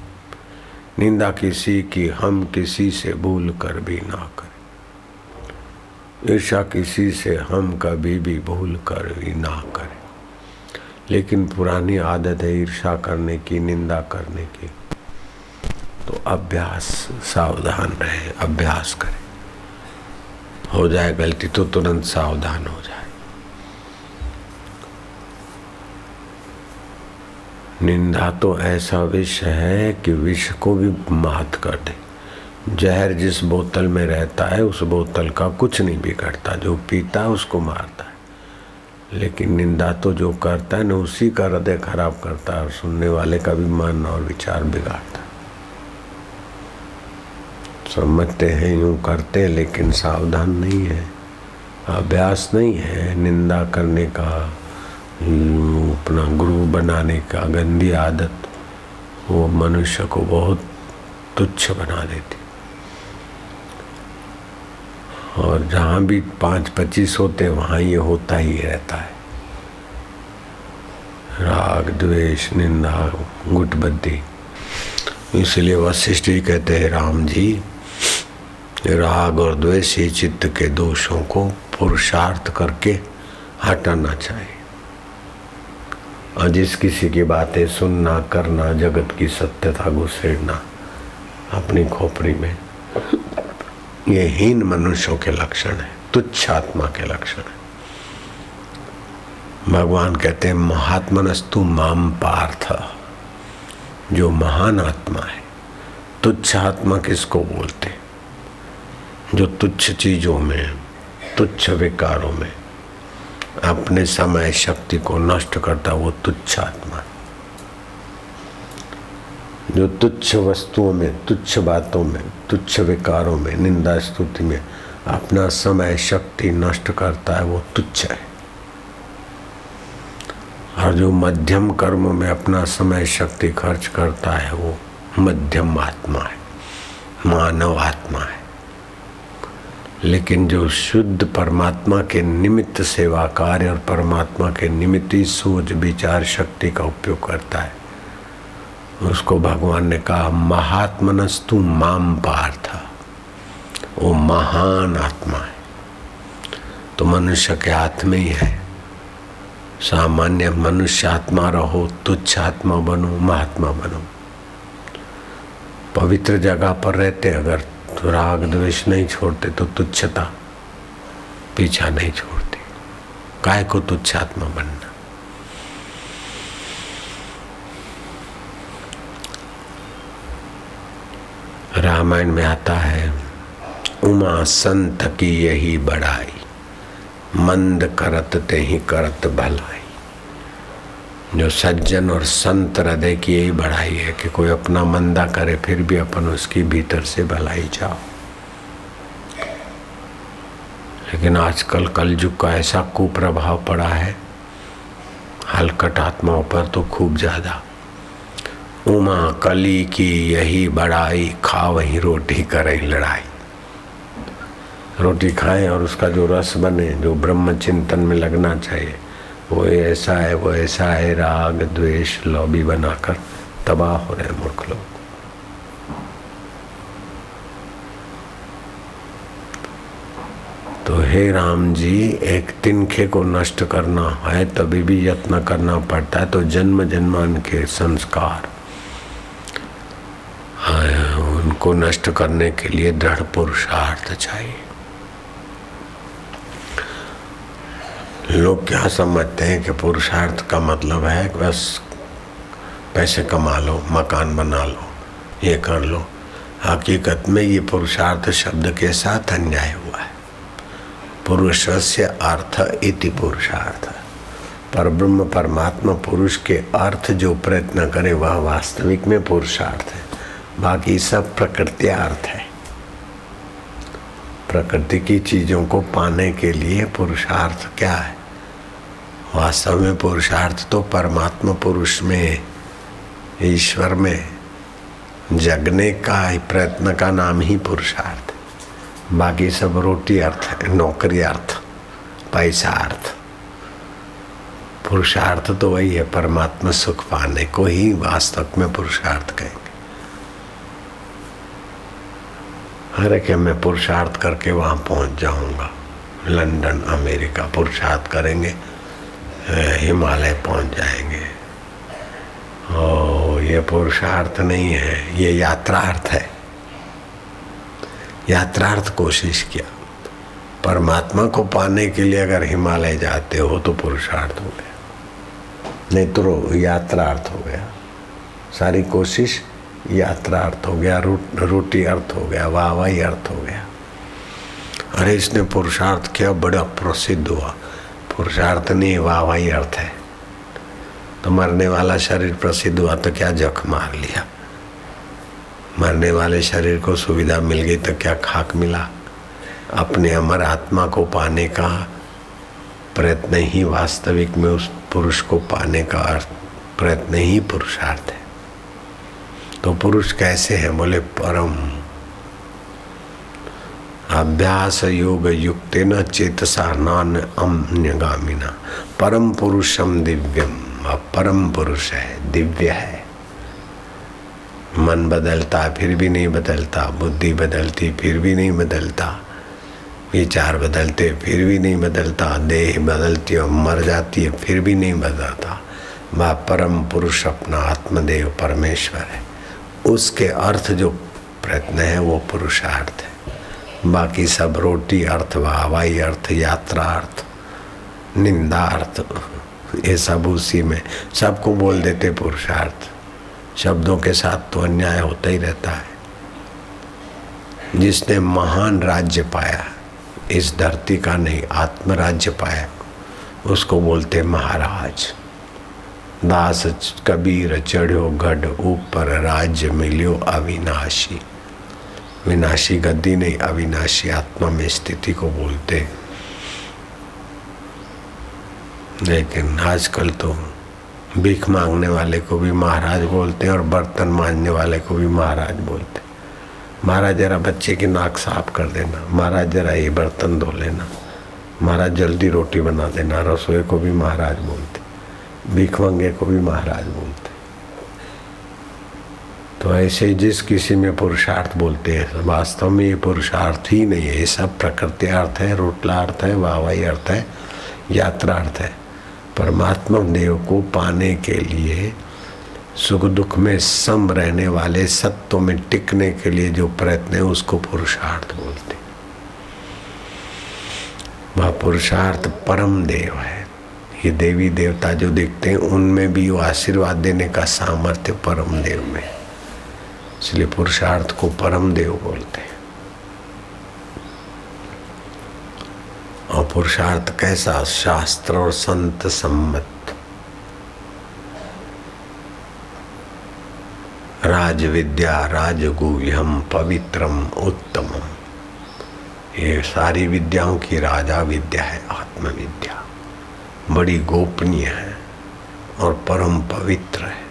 निंदा किसी की हम किसी से भूल कर भी ना करें, ईर्षा किसी से हम कभी भी भूल कर भी ना करें। लेकिन पुरानी आदत है ईर्षा करने की, निंदा करने की, तो अभ्यास, सावधान रहे, अभ्यास करें। हो जाए गलती तो तुरंत सावधान हो जाए। निंदा तो ऐसा विष है कि विष को भी मात कर दे। जहर जिस बोतल में रहता है उस बोतल का कुछ नहीं बिगड़ता, जो पीता है उसको मारता है। लेकिन निंदा तो जो करता है ना, उसी का हृदय खराब करता है और सुनने वाले का भी मन और विचार बिगाड़ता है। समझते हैं, यूं करते हैं, लेकिन सावधान नहीं है, अभ्यास नहीं है। निंदा करने का, अपना गुरु बनाने का गंदी आदत वो मनुष्य को बहुत तुच्छ बना देती। और जहाँ भी 5-25 होते वहाँ ये होता ही रहता है। राग द्वेष निंदा गुटबद्दी। इसलिए वशिष्ठ जी कहते हैं, राम जी, राग और द्वेष ही चित्त के दोषों को पुरुषार्थ करके हटाना चाहिए। और जिस किसी की बातें सुनना, करना, जगत की सत्यता घुसेड़ना अपनी खोपड़ी में, ये हीन मनुष्यों के लक्षण है, तुच्छ आत्मा के लक्षण है। भगवान कहते हैं, महात्मनस्तु माम पार्थ, जो महान आत्मा है। तुच्छ आत्मा किसको बोलते? जो तुच्छ चीजों में, तुच्छ विकारों में अपने समय शक्ति को नष्ट करता, वो तुच्छ आत्मा है। जो तुच्छ वस्तुओं में, तुच्छ बातों में, तुच्छ विकारों में, निंदा स्तुति में अपना समय शक्ति नष्ट करता है, वो तुच्छ है। और जो मध्यम कर्म में अपना समय शक्ति खर्च करता है, वो मध्यम आत्मा है, मानव आत्मा है। लेकिन जो शुद्ध परमात्मा के निमित्त सेवा कार्य और परमात्मा के निमित्त ही सोच विचार शक्ति का उपयोग करता है, उसको भगवान ने कहा, महात्मनस्तु माम पार्थ, वो महान आत्मा है। तो मनुष्य के हाथ में ही है। सामान्य मनुष्य आत्मा रहो, तुच्छ आत्मा बनो, महात्मा बनो। पवित्र जगह पर रहते अगर तो राग द्वेष नहीं छोड़ते तो तुच्छता पीछा नहीं छोड़ती। काय को तुच्छ आत्मा बनना? रामायण में आता है, उमा संत की यही बड़ाई, मंद करत ते ही करत भलाई। जो सज्जन और संत हृदय की यही बढ़ाई है कि कोई अपना मंदा करे फिर भी अपन उसकी भीतर से भलाई चाहो। लेकिन आजकल कलयुग का ऐसा कुप्रभाव पड़ा है, हलकट आत्माओं पर तो खूब ज्यादा। उमा कली की यही बड़ाई, खा वही रोटी करे लड़ाई। रोटी खाएं और उसका जो रस बने, जो ब्रह्म चिंतन में लगना चाहिए, वो ऐसा है वो ऐसा है, राग द्वेष लॉबी बनाकर तबाह हो रहे मूर्ख लोग। तो हे राम जी, एक तिनखे को नष्ट करना है तभी भी यत्न करना पड़ता है। तो जन्म जन्मान के संस्कार उनको नष्ट करने के लिए दृढ़ पुरुषार्थ चाहिए। लोग क्या समझते हैं कि पुरुषार्थ का मतलब है कि बस पैसे कमा लो, मकान बना लो, ये कर लो। हकीकत में ये पुरुषार्थ शब्द के साथ अन्याय हुआ है। पुरुषस्य अर्थ इति पुरुषार्थ। पर ब्रह्म परमात्मा पुरुष के अर्थ जो प्रयत्न करे वह वास्तविक में पुरुषार्थ है। बाकी सब प्रकृति अर्थ है। प्रकृति की चीजों को पाने के लिए पुरुषार्थ क्या है? वास्तव में पुरुषार्थ तो परमात्मा पुरुष में, ईश्वर में जगने का प्रयत्न का नाम ही पुरुषार्थ है। बाकी सब रोटी अर्थ है, नौकरी अर्थ, पैसा अर्थ। पुरुषार्थ तो वही है, परमात्मा सुख पाने को ही वास्तव में पुरुषार्थ कहेंगे। अरे कि मैं पुरुषार्थ करके वहाँ पहुँच जाऊँगा, लंदन अमेरिका पुरुषार्थ करेंगे, हिमालय पहुँच जाएंगे। ओ, ये पुरुषार्थ नहीं है, ये यात्रार्थ है। यात्रार्थ कोशिश किया। परमात्मा को पाने के लिए अगर हिमालय जाते हो तो पुरुषार्थ हो गया, नहीं तो यात्रार्थ हो गया। सारी कोशिश यात्रा अर्थ हो गया, रोटी अर्थ हो गया, वाहवाही अर्थ हो गया। अरे इसने पुरुषार्थ किया, बड़ा प्रसिद्ध हुआ। पुरुषार्थ नहीं, वाहवाही अर्थ है। तो मरने वाला शरीर प्रसिद्ध हुआ तो क्या जख मार लिया? मरने वाले शरीर को सुविधा मिल गई तो क्या खाक मिला? अपने अमर आत्मा को पाने का प्रयत्न ही वास्तविक में उस पुरुष को पाने का प्रयत्न ही पुरुषार्थ है। तो पुरुष कैसे है? बोले परम अभ्यास योग युक्तेन चेतसा नान अन्यगामिना। परम पुरुषम दिव्यम। परम पुरुष है, दिव्य है। मन बदलता फिर भी नहीं बदलता, बुद्धि बदलती फिर भी नहीं बदलता, विचार बदलते फिर भी नहीं बदलता, देह बदलती और मर जाती है फिर भी नहीं बदलता। वह परम पुरुष अपना आत्मदेव परमेश्वर है। उसके अर्थ जो प्रयत्न है वो पुरुषार्थ है। बाकी सब रोटी अर्थ, हवाई अर्थ, यात्रा अर्थ, निंदा अर्थ, ये सब उसी में। सबको बोल देते पुरुषार्थ। शब्दों के साथ तो अन्याय होता ही रहता है। जिसने महान राज्य पाया, इस धरती का नहीं आत्मराज्य पाया, उसको बोलते महाराज। दास कबीर चढ़ो गढ़ ऊपर, राज्य मिलियो अविनाशी। विनाशी गद्दी नहीं, अविनाशी आत्मा में स्थिति को बोलते। लेकिन आजकल तो भीख मांगने वाले को भी महाराज बोलते हैं और बर्तन मांजने वाले को भी महाराज बोलते। महाराज जरा बच्चे की नाक साफ कर देना, महाराज जरा ये बर्तन धो लेना, महाराज जल्दी रोटी बना देना। रसोई को भी महाराज बोलते, भीख मांगे को भी महाराज बोलते। तो ऐसे ही जिस किसी में पुरुषार्थ बोलते हैं, वास्तव में ये पुरुषार्थ ही नहीं है। ये सब प्रकृति अर्थ है, रोटला अर्थ है, वाहवाही अर्थ है, यात्रा अर्थ है। परमात्मा देव को पाने के लिए, सुख दुख में सम रहने वाले, सत्व में टिकने के लिए जो प्रयत्न है उसको पुरुषार्थ बोलते। वह पुरुषार्थ परम देव है। ये देवी देवता जो दिखते हैं उनमें भी वो आशीर्वाद देने का सामर्थ्य परम देव में, इसलिए पुरुषार्थ को परम देव बोलते हैं। और पुरुषार्थ कैसा? शास्त्र और संत सम्मत। राज विद्या राजगुह्यम पवित्रम उत्तमम। ये सारी विद्याओं की राजा विद्या है आत्मविद्या, बड़ी गोपनीय है, और परम पवित्र है,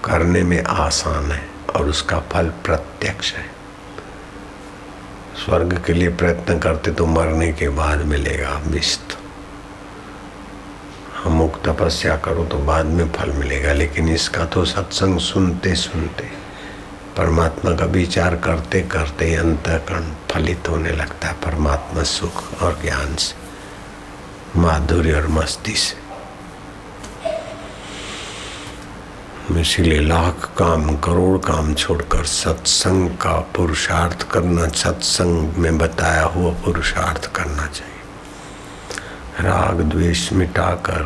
करने में आसान है और उसका फल प्रत्यक्ष है। स्वर्ग के लिए प्रयत्न करते तो मरने के बाद मिलेगा अभिष्ट, अमुक तपस्या करो तो बाद में फल मिलेगा। लेकिन इसका तो सत्संग सुनते सुनते, परमात्मा का विचार करते करते अंतःकरण फलित होने लगता है परमात्मा सुख और ज्ञान से, माधुर्य और मस्ती से। इसीलिए लाख काम करोड़ काम छोड़कर सत्संग का पुरुषार्थ करना, सत्संग में बताया हुआ पुरुषार्थ करना चाहिए। राग द्वेष मिटाकर,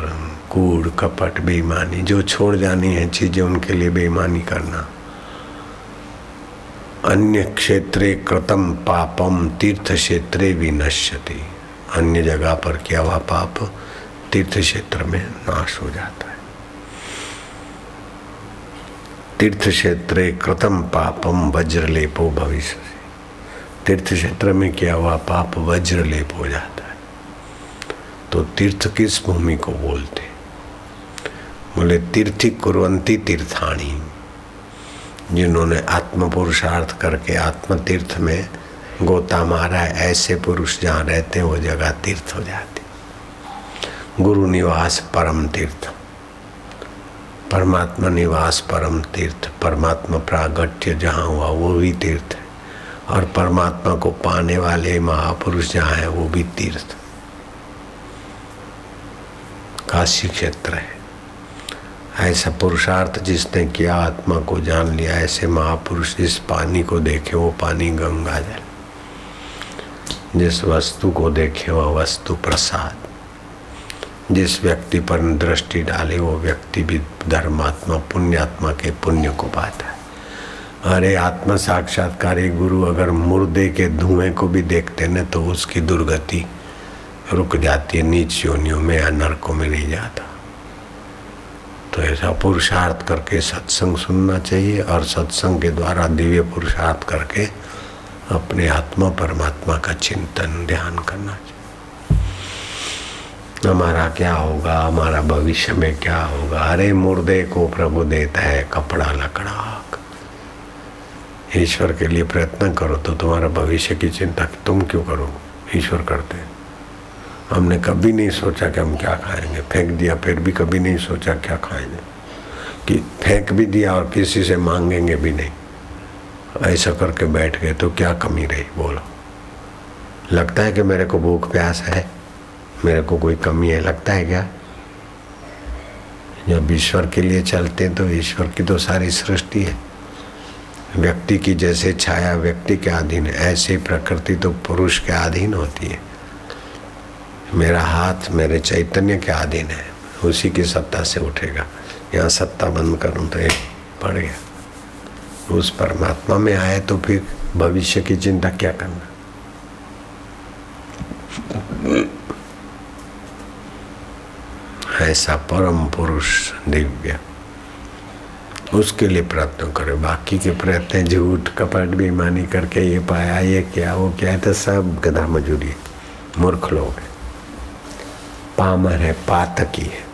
कूड़ कपट बेईमानी जो छोड़ जानी है चीजें, उनके लिए बेईमानी करना। अन्य क्षेत्रे कृतम पापम तीर्थ क्षेत्रे विनश्यति। अन्य जगह पर किया हुआ पाप तीर्थ क्षेत्र में नाश हो जाता है। तीर्थ क्षेत्रे कृतम पापम वज्रलेपो भविष्यति। तीर्थ क्षेत्र में किया हुआ पाप वज्रलेप हो जाता है। तो तीर्थ किस भूमि को बोलते? बोले तीर्थी कुर्वन्ति तीर्थाणी। जिन्होंने आत्म पुरुषार्थ करके आत्म तीर्थ में गोता मारा है, ऐसे पुरुष जहाँ रहते हैं वो जगह तीर्थ हो जाती। गुरु निवास परम तीर्थ, परमात्मा निवास परम तीर्थ, परमात्मा प्रागट्य जहाँ हुआ वो भी तीर्थ है। और परमात्मा को पाने वाले महापुरुष जहाँ है वो भी तीर्थ, काशी क्षेत्र है। ऐसा पुरुषार्थ जिसने किया, आत्मा को जान लिया, ऐसे महापुरुष जिस पानी को देखे वो पानी गंगा जल, जिस वस्तु को देखे वह वस्तु प्रसाद, जिस व्यक्ति पर दृष्टि डाले वो व्यक्ति भी धर्मात्मा पुण्यात्मा के पुण्य को पाता है। अरे आत्मा साक्षात्कारी गुरु अगर मुर्दे के धुएं को भी देखते न तो उसकी दुर्गति रुक जाती है, नीच योनियों में या नरकों में नहीं जाता। तो ऐसा पुरुषार्थ करके सत्संग सुनना चाहिए और सत्संग के द्वारा दिव्य पुरुषार्थ करके अपने आत्मा परमात्मा का चिंतन ध्यान करना चाहिए। हमारा क्या होगा, हमारा भविष्य में क्या होगा। अरे मुर्दे को प्रभु देता है कपड़ा लकड़ा। ईश्वर के लिए प्रयत्न करो तो तुम्हारा भविष्य की चिंता तुम क्यों करो, ईश्वर करते हैं। हमने कभी नहीं सोचा कि हम क्या खाएंगे, फेंक दिया, फिर भी कभी नहीं सोचा क्या खाएंगे, कि फेंक भी दिया और किसी से मांगेंगे भी नहीं। ऐसा करके बैठ गए तो क्या कमी रही बोलो। लगता है कि मेरे को भूख प्यास है, मेरे को कोई कमी है, लगता है क्या? जब ईश्वर के लिए चलते हैं तो ईश्वर की तो सारी सृष्टि है। व्यक्ति की जैसे छाया व्यक्ति के अधीन है, ऐसे प्रकृति तो पुरुष के अधीन होती है। मेरा हाथ मेरे चैतन्य के अधीन है, उसी की सत्ता से उठेगा। यहाँ सत्ता बंद करूँ तो एक पड़ गया। उस परमात्मा में आए तो फिर भविष्य की चिंता क्या करना। ऐसा परम पुरुष दिव्य, उसके लिए प्रयत्न करे। बाकी के प्रयत्न झूठ कपट बेईमानी करके ये पाया, ये क्या, वो क्या है, तो सब गधा मजूरी है, मूर्ख लोग है, पामर है, पातकी है,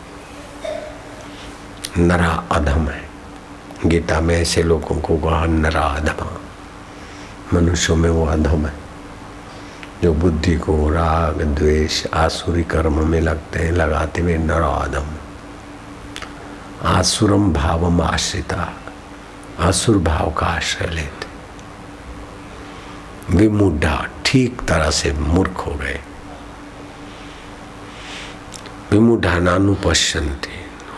नरा अधम है। गीता में ऐसे लोगों को कहा नरा अधम। मनुष्यों में वो अधम है जो बुद्धि को राग द्वेष आसुरी कर्म में लगते हैं, लगाते हुए नरा अधम। आसुरम भावम आश्रिता, आसुर भाव का आश्रय लेते। विमूढ़ा, ठीक तरह से मूर्ख हो गए। विमूढ़ा नानुपश्यन्ति,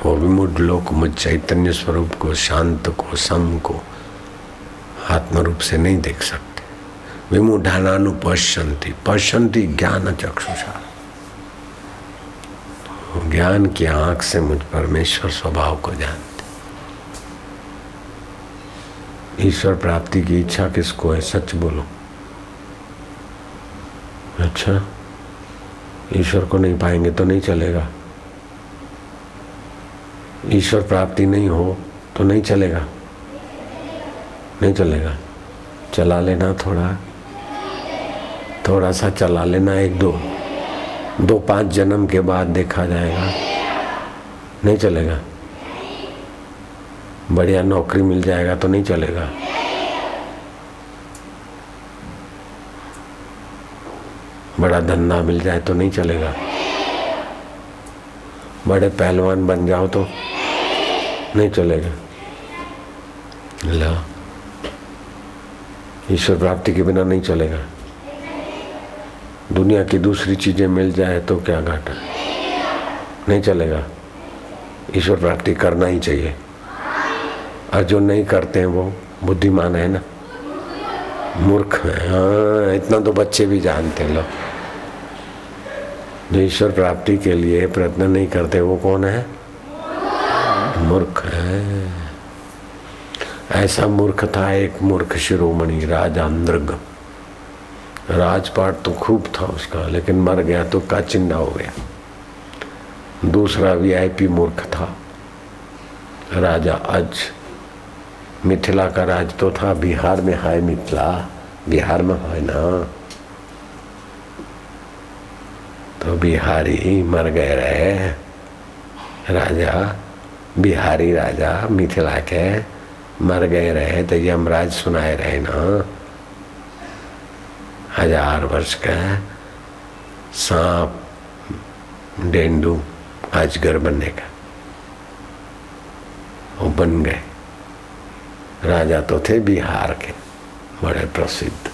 वो विमूढ़ लोग मुझ चैतन्य स्वरूप को, शांत को, सम को आत्म रूप से नहीं देख सकते। विमूढ़ा नानुपश्यन्ति, पश्यन्ति ज्ञान चक्षुषा, ज्ञान की आंख से मुझ परमेश्वर स्वभाव को जानते। ईश्वर प्राप्ति की इच्छा किसको है, सच बोलो। अच्छा, ईश्वर को नहीं पाएंगे तो नहीं चलेगा। ईश्वर प्राप्ति नहीं हो तो नहीं चलेगा, नहीं चलेगा। चला लेना, थोड़ा सा चला लेना, 1-2-5 जन्म के बाद देखा जाएगा। नहीं चलेगा, बढ़िया नौकरी मिल जाएगा तो नहीं चलेगा, बड़ा धंधा मिल जाए तो नहीं चलेगा, बड़े पहलवान बन जाओ तो नहीं चलेगा। ला, ईश्वर प्राप्ति के बिना नहीं चलेगा। दुनिया की दूसरी चीजें मिल जाए तो क्या घाटा, नहीं चलेगा। ईश्वर प्राप्ति करना ही चाहिए। और जो नहीं करते हैं वो बुद्धिमान है ना, मूर्ख है। हाँ, इतना तो बच्चे भी जानते हैं। लोग जो ईश्वर प्राप्ति के लिए प्रयत्न नहीं करते वो कौन है? मूर्ख है। ऐसा मूर्ख था एक मूर्ख शिरोमणि राजा अंद्रग। राजपाट तो खूब था उसका, लेकिन मर गया तो काचिंडा हो गया। दूसरा वीआईपी मूर्ख था राजा अज। मिथिला का राज तो था, बिहार में है मिथिला, बिहार में है ना, तो बिहारी मर गए रहे राजा, बिहारी राजा मिथिला के मर गए रहे तो यमराज सुनाए रहे ना। 1000 वर्ष का सांप डेंडू अजगर बनने का, वो बन गए। राजा तो थे बिहार के बड़े प्रसिद्ध,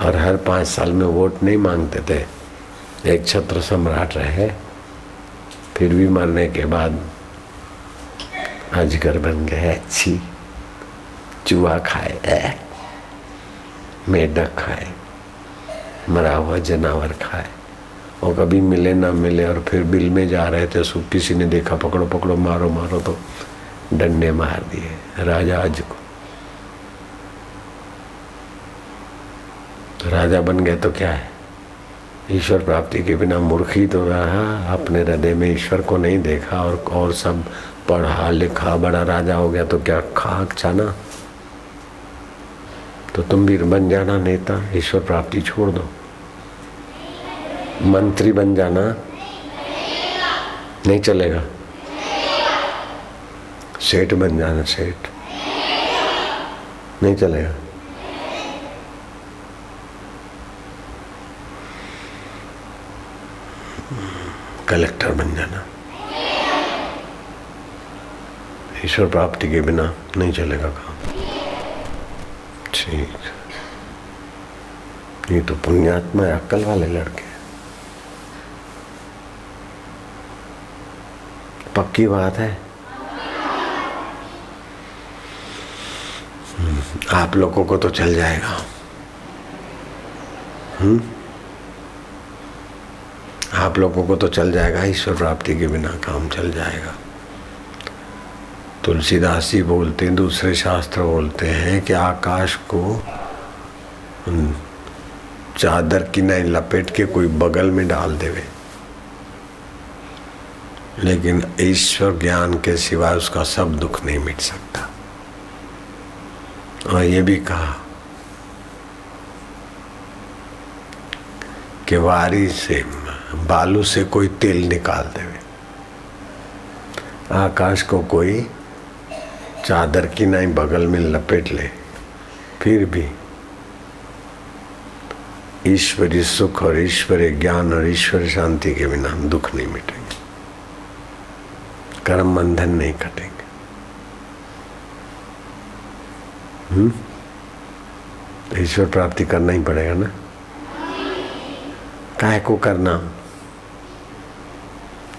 और हर 5 साल में वोट नहीं मांगते थे। एक छत्र सम्राट रहे, फिर भी मरने के बाद अजगर बन गए। अच्छी चूहा खाए, मेढक खाए, मरा हुआ जानवर खाए। वो कभी मिले ना मिले, और फिर बिल में जा रहे थे, सो किसी ने देखा, पकड़ो पकड़ो, मारो मारो, तो डंडे मार दिए राजा अज को। तो राजा बन गए तो क्या है? ईश्वर प्राप्ति के बिना मूर्ख ही तो रहा, अपने हृदय में ईश्वर को नहीं देखा, और सब पढ़ा लिखा बड़ा राजा हो गया तो क्या खाक छाना। तो तुम भी बन जाना नेता, ईश्वर प्राप्ति छोड़ दो। मंत्री बन जाना, नहीं चलेगा। सेठ बन जाना, सेठ नहीं चलेगा। कलेक्टर बन जाना, ईश्वर प्राप्ति के बिना नहीं चलेगा काम। ठीक, ये तो पुण्यात्मा है, अक्ल वाले लड़के। पक्की बात है। आप लोगों को तो चल जाएगा। आप लोगों को तो चल जाएगा, ईश्वर प्राप्ति के बिना काम चल जाएगा। तुलसीदास जी बोलते हैं, दूसरे शास्त्र बोलते हैं कि आकाश को चादर की नहीं लपेट के कोई बगल में डाल देवे, लेकिन ईश्वर ज्ञान के सिवा उसका सब दुख नहीं मिट सकता। और ये भी कहा कि वारी से, बालू से कोई तेल निकाल देवे, आकाश को कोई चादर की नहीं बगल में लपेट ले, फिर भी ईश्वरीय सुख और ईश्वरीय ज्ञान और ईश्वरीय शांति के बिना दुख नहीं मिटेंगे, कर्म बंधन नहीं कटेंगे। ईश्वर प्राप्ति करना ही पड़ेगा ना। काहे को करना,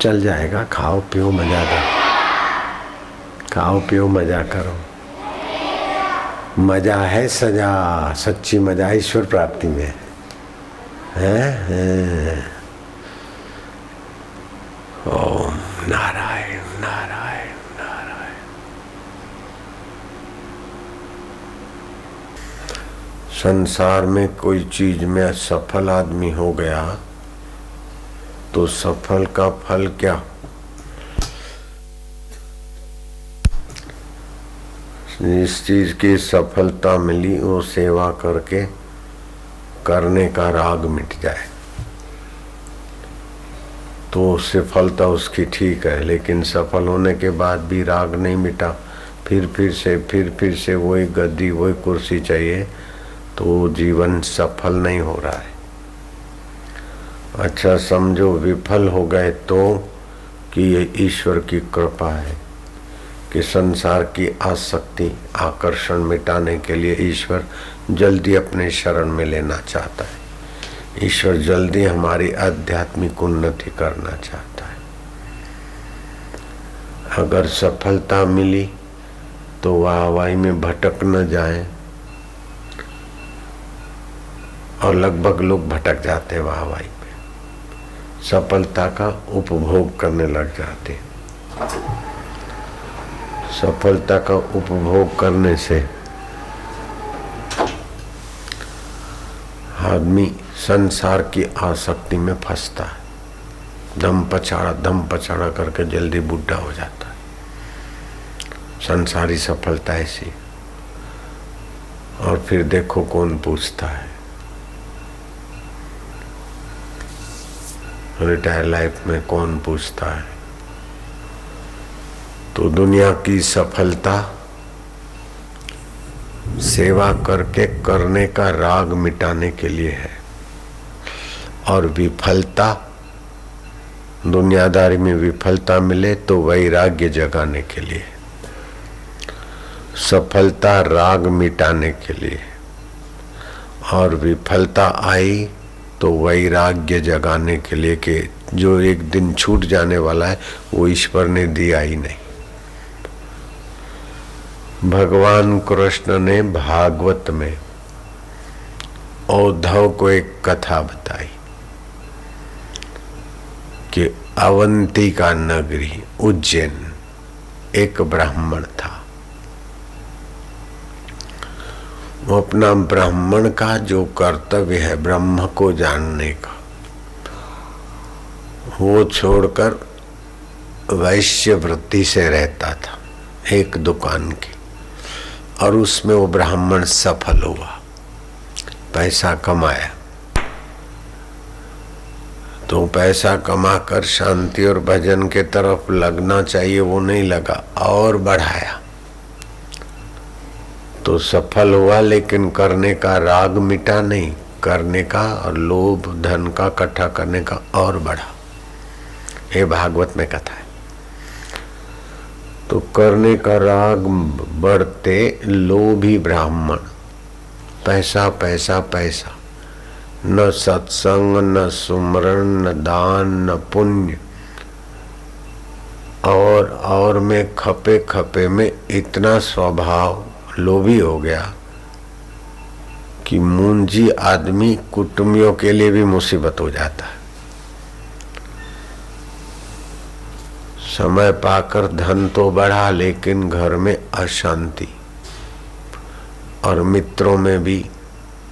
चल जाएगा। खाओ पियो मजा करो, खाओ पियो मजा करो। मजा है सजा, सच्ची मजा ईश्वर प्राप्ति में है। ओम नारायण नारायण नारायण। संसार में कोई चीज में असफल आदमी हो गया तो सफल का फल क्या? जिस चीज की सफलता मिली वो सेवा करके करने का राग मिट जाए। तो सफलता उसकी ठीक है, लेकिन सफल होने के बाद भी राग नहीं मिटा, फिर से वही गद्दी वही कुर्सी चाहिए, तो जीवन सफल नहीं हो रहा है। अच्छा समझो विफल हो गए तो कि ये ईश्वर की कृपा है कि संसार की आसक्ति आकर्षण मिटाने के लिए ईश्वर जल्दी अपने शरण में लेना चाहता है। ईश्वर जल्दी हमारी आध्यात्मिक उन्नति करना चाहता है। अगर सफलता मिली तो वाहवाही में भटक न जाएं, और लगभग लोग भटक जाते वाहवाही में, सफलता का उपभोग करने लग जाते। सफलता का उपभोग करने से आदमी संसार की आसक्ति में फंसता है, दम पछाड़ा करके जल्दी बुढ़ा हो जाता है। संसारी सफलता ऐसी। और फिर देखो कौन पूछता है, रिटायर लाइफ में कौन पूछता है। तो दुनिया की सफलता सेवा करके करने का राग मिटाने के लिए है, और विफलता दुनियादारी में विफलता मिले तो वैराग्य जगाने के लिए। सफलता राग मिटाने के लिए, और विफलता आई तो वैराग्य जगाने के लिए कि जो एक दिन छूट जाने वाला है वो ईश्वर ने दिया ही नहीं। भगवान कृष्ण ने भागवत में उद्धव को एक कथा बताई कि अवंती का नगरी उज्जैन एक ब्राह्मण था। वो अपना ब्राह्मण का जो कर्तव्य है ब्रह्म को जानने का, वो छोड़कर वैश्य वृत्ति से रहता था एक दुकान की, और उसमें वो ब्राह्मण सफल हुआ, पैसा कमाया। तो पैसा कमाकर शांति और भजन के तरफ लगना चाहिए वो नहीं लगा, और बढ़ाया तो सफल हुआ, लेकिन करने का राग मिटा नहीं, करने का और लोभ धन का इकट्ठा करने का और बढ़ा। ये भागवत में कथा है। तो करने का राग बढ़ते लोभी ब्राह्मण, पैसा पैसा पैसा, न सत्संग न सुमरण न दान न पुण्य, और में खपे खपे में इतना स्वभाव लोभी हो गया कि मुंजी आदमी कुटुंबियों के लिए भी मुसीबत हो जाता है। समय पाकर धन तो बढ़ा, लेकिन घर में अशांति और मित्रों में भी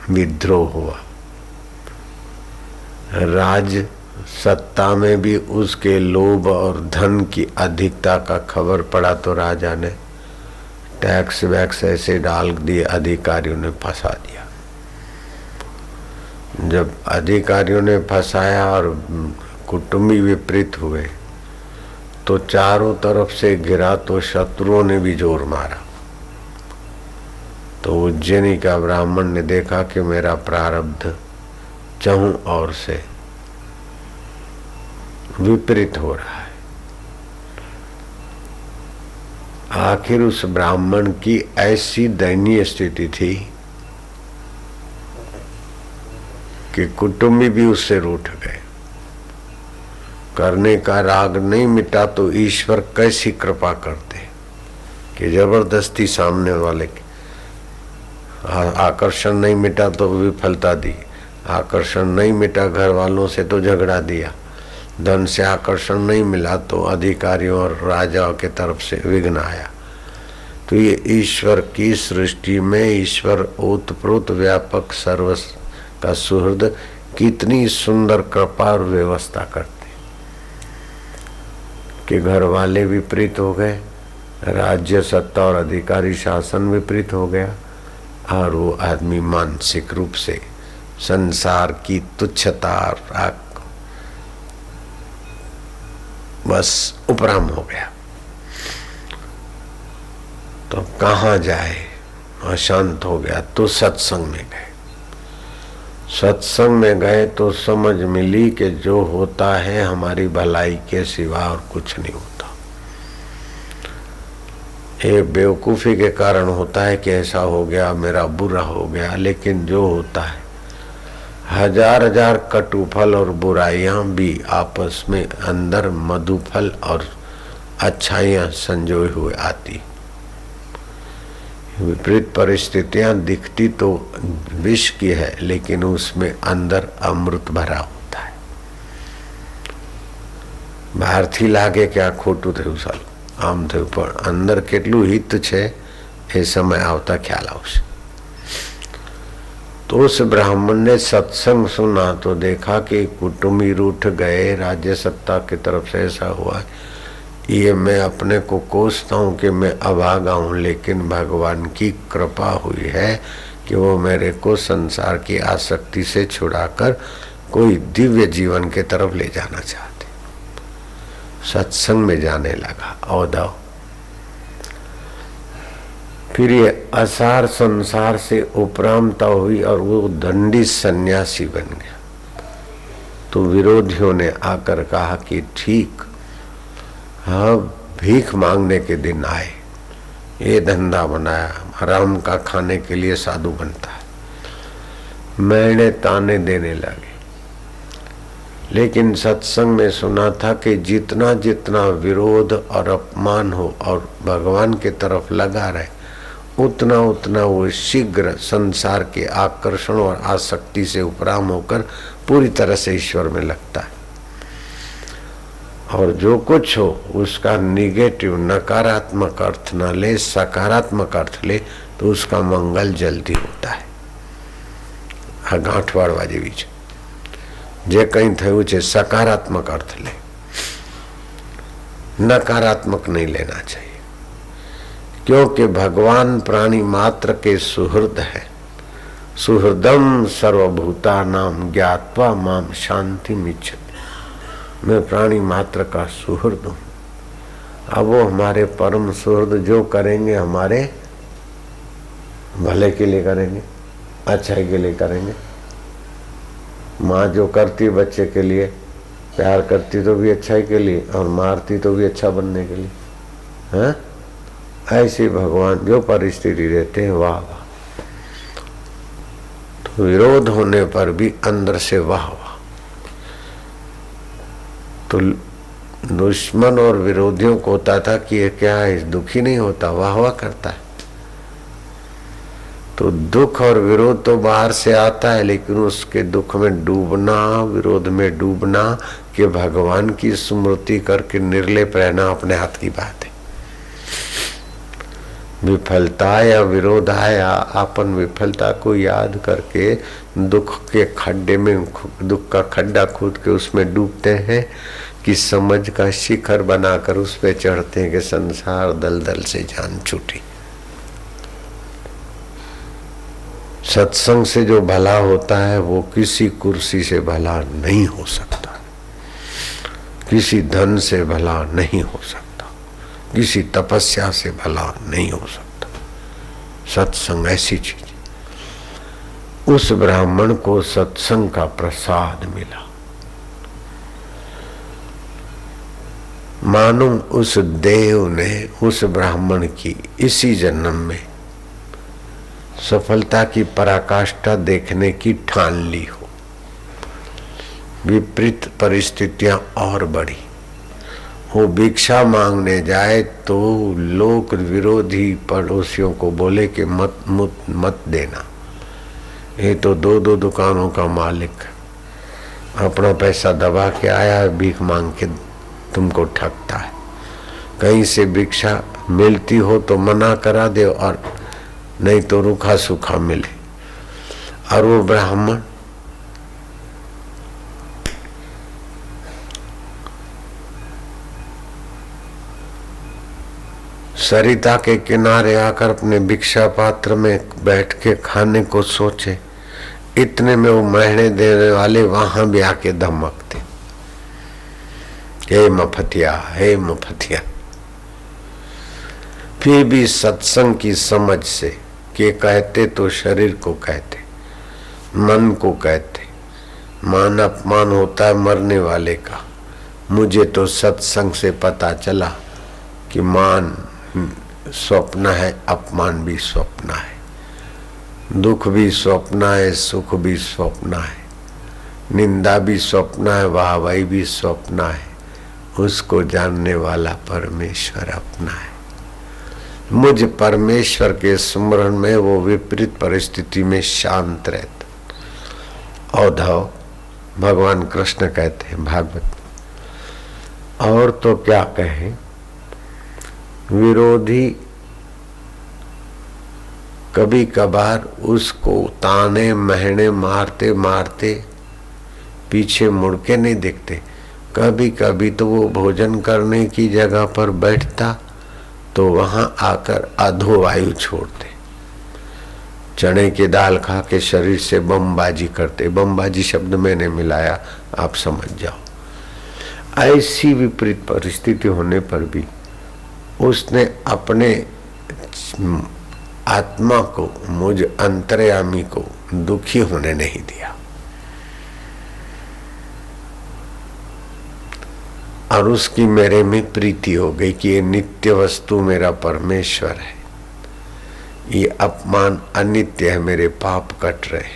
विद्रोह हुआ। राज सत्ता में भी उसके लोभ और धन की अधिकता का खबर पड़ा तो राजा ने टैक्स वैक्स ऐसे डाल दिए, अधिकारियों ने फंसा दिया। जब अधिकारियों ने फंसाया और कुटुंबी विपरीत हुए तो चारों तरफ से गिरा, तो शत्रुओं ने भी जोर मारा। तो उज्जैनी का ब्राह्मण ने देखा कि मेरा प्रारब्ध चहुं ओर से विपरीत हो रहा है। आखिर उस ब्राह्मण की ऐसी दयनीय स्थिति थी कि कुटुंबी भी उससे रूठ गए। करने का राग नहीं मिटा तो ईश्वर कैसी कृपा करते कि जबरदस्ती सामने वाले की। आकर्षण नहीं मिटा तो विफलता दी, आकर्षण नहीं मिटा घर वालों से तो झगड़ा दिया, धन से आकर्षण नहीं मिला तो अधिकारियों और राजाओं के तरफ से विघ्न आया। तो ये ईश्वर की सृष्टि में ईश्वर ओतप्रोत व्यापक सर्व का सुहृद कितनी सुंदर कृपा और व्यवस्था करते कि घर वाले विपरीत हो गए, राज्य सत्ता और अधिकारी शासन विपरीत हो गया, और वो आदमी मानसिक रूप से संसार की तुच्छता बस उपराम हो गया। तो कहाँ जाए, अशांत हो गया तो सत्संग में गए। सत्संग में गए तो समझ मिली कि जो होता है हमारी भलाई के सिवा और कुछ नहीं होता। ये बेवकूफ़ी के कारण होता है कि ऐसा हो गया, मेरा बुरा हो गया, लेकिन जो होता है हजार हजार कटुफल और बुराइयां भी आपस में अंदर मधुफल और अच्छाइयां संजोए हुए आती। विपरीत परिस्थितियां दिखती तो विष की है, लेकिन उसमें अंदर अमृत भरा होता है। બહારથી લાગે કે આ ખોટું થયું, સાલું આમ થયું, પણ અંદર કેટલું હિત છે એ સમય આવતા ખ્યાલ આવશે। तो उस ब्राह्मण ने सत्संग सुना तो देखा कि कुटुंबी रूठ गए, राज्य सत्ता की तरफ से ऐसा हुआ। ये मैं अपने को कोसता हूँ कि मैं अभागा हूँ, लेकिन भगवान की कृपा हुई है कि वो मेरे को संसार की आसक्ति से छुड़ाकर कोई दिव्य जीवन के तरफ ले जाना चाहते। सत्संग में जाने लगा औदव। फिर ये असार संसार से उपरामता हुई और वो दंडी सन्यासी बन गया। तो विरोधियों ने आकर कहा कि ठीक, हाँ, भीख मांगने के दिन आए, ये धंधा बनाया, हराम का खाने के लिए साधु बनता है। मैंने ताने देने लगे। लेकिन सत्संग में सुना था कि जितना जितना विरोध और अपमान हो और भगवान के तरफ लगा रहे, उतना उतना वो शीघ्र संसार के आकर्षण और आसक्ति से उपराम होकर पूरी तरह से ईश्वर में लगता है। और जो कुछ हो उसका निगेटिव नकारात्मक अर्थ न ले, सकारात्मक अर्थ ले तो उसका मंगल जल्दी होता है। आ गांठ वाળવા જેવી છે। જે કંઈ થયું છે સકારાત્મક अर्थ ले, नकारात्मक नहीं लेना चाहिए, क्योंकि भगवान प्राणी मात्र के सुहृद है। सुहृदम सर्वभूतानां ज्ञात्वा माम शांतिमिच्छति। मैं प्राणी मात्र का सुहृद हूँ। अब वो हमारे परम सुहृद जो करेंगे हमारे भले के लिए करेंगे, अच्छाई के लिए करेंगे। माँ जो करती बच्चे के लिए, प्यार करती तो भी अच्छाई के लिए और मारती तो भी अच्छा बनने के लिए, हाँ? ऐसे भगवान जो परिस्थिति देते हैं, वाह वाह। तो विरोध होने पर भी अंदर से वाह वाह। तो दुश्मन और विरोधियों को होता था कि ये क्या है, दुखी नहीं होता, वाह वाह करता है। तो दुख और विरोध तो बाहर से आता है, लेकिन उसके दुख में डूबना, विरोध में डूबना, कि भगवान की स्मृति करके निर्लेप रहना अपने हाथ की बात है। विफलता या विरोध आया, अपन विफलता को याद करके दुख के खड्डे में, दुख का खड्डा खोद के उसमें डूबते हैं कि समझ का शिखर बनाकर उस पे चढ़ते हैं कि संसार दलदल से जान छूटी। सत्संग से जो भला होता है वो किसी कुर्सी से भला नहीं हो सकता, किसी धन से भला नहीं हो सकता, किसी तपस्या से भला नहीं हो सकता। सत्संग ऐसी चीज। उस ब्राह्मण को सत्संग का प्रसाद मिला। मानो उस देव ने उस ब्राह्मण की इसी जन्म में सफलता की पराकाष्ठा देखने की ठान ली हो। विपरीत परिस्थितियां और बढ़ी। वो भिक्षा मांगने जाए तो लोग विरोधी पड़ोसियों को बोले कि मत देना, ये तो दो दो दुकानों का मालिक, अपना पैसा दबा के आया, भीख मांग के तुमको ठगता है। कहीं से भिक्षा मिलती हो तो मना करा दे, और नहीं तो रूखा सूखा मिले। और वो ब्राह्मण सरिता के किनारे आकर अपने भिक्षा पात्र में बैठ के खाने को सोचे, इतने में वो महीने देने वाले वहां भी आके धमकते। हे मफतिया, हे मफतिया। फिर भी सत्संग की समझ से कि कहते तो शरीर को कहते, मन को कहते, मान अपमान होता है मरने वाले का। मुझे तो सत्संग से पता चला कि मान स्वप्न है, अपमान भी स्वप्न है, दुख भी स्वप्न है, सुख भी स्वप्न है, निंदा भी स्वप्न है, वाहवाही भी स्वप्न है। उसको जानने वाला परमेश्वर अपना है। मुझ परमेश्वर के स्मरण में वो विपरीत परिस्थिति में शांत रहता। औधव भगवान कृष्ण कहते हैं भागवत, और तो क्या कहें, विरोधी कभी कभार उसको ताने महने मारते मारते पीछे मुड़ के नहीं देखते। कभी कभी तो वो भोजन करने की जगह पर बैठता तो वहां आकर अधो वायु छोड़ते। चने की दाल खा के शरीर से बमबाजी करते। बमबाजी शब्द मैंने मिलाया, आप समझ जाओ। ऐसी विपरीत परिस्थिति होने पर भी उसने अपने आत्मा को, मुझ अंतर्यामी को दुखी होने नहीं दिया। और उसकी मेरे में प्रीति हो गई कि ये नित्य वस्तु मेरा परमेश्वर है, ये अपमान अनित्य है, मेरे पाप कट रहे।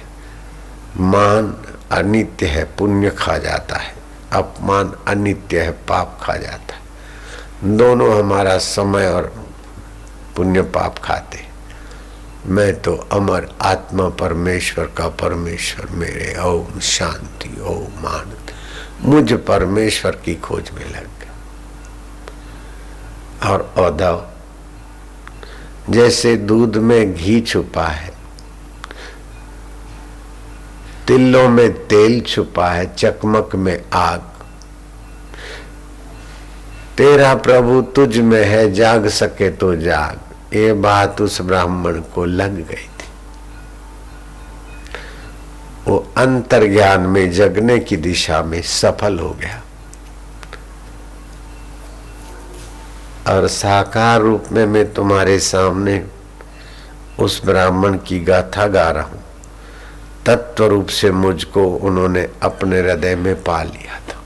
मान अनित्य है, पुण्य खा जाता है, अपमान अनित्य है, पाप खा जाता है। दोनों हमारा समय और पुण्य पाप खाते। मैं तो अमर आत्मा परमेश्वर का परमेश्वर मेरे, ओम शांति, ओम आनंद। मुझ परमेश्वर की खोज में लग गया। और औधव, जैसे दूध में घी छुपा है, तिलों में तेल छुपा है, चकमक में आग, तेरा प्रभु तुझ में है, जाग सके तो जाग। ये बात उस ब्राह्मण को लग गई थी। वो अंतर्ज्ञान में जगने की दिशा में सफल हो गया और साकार रूप में मैं तुम्हारे सामने उस ब्राह्मण की गाथा गा रहा हूं। तत्व रूप से मुझको उन्होंने अपने हृदय में पा लिया था।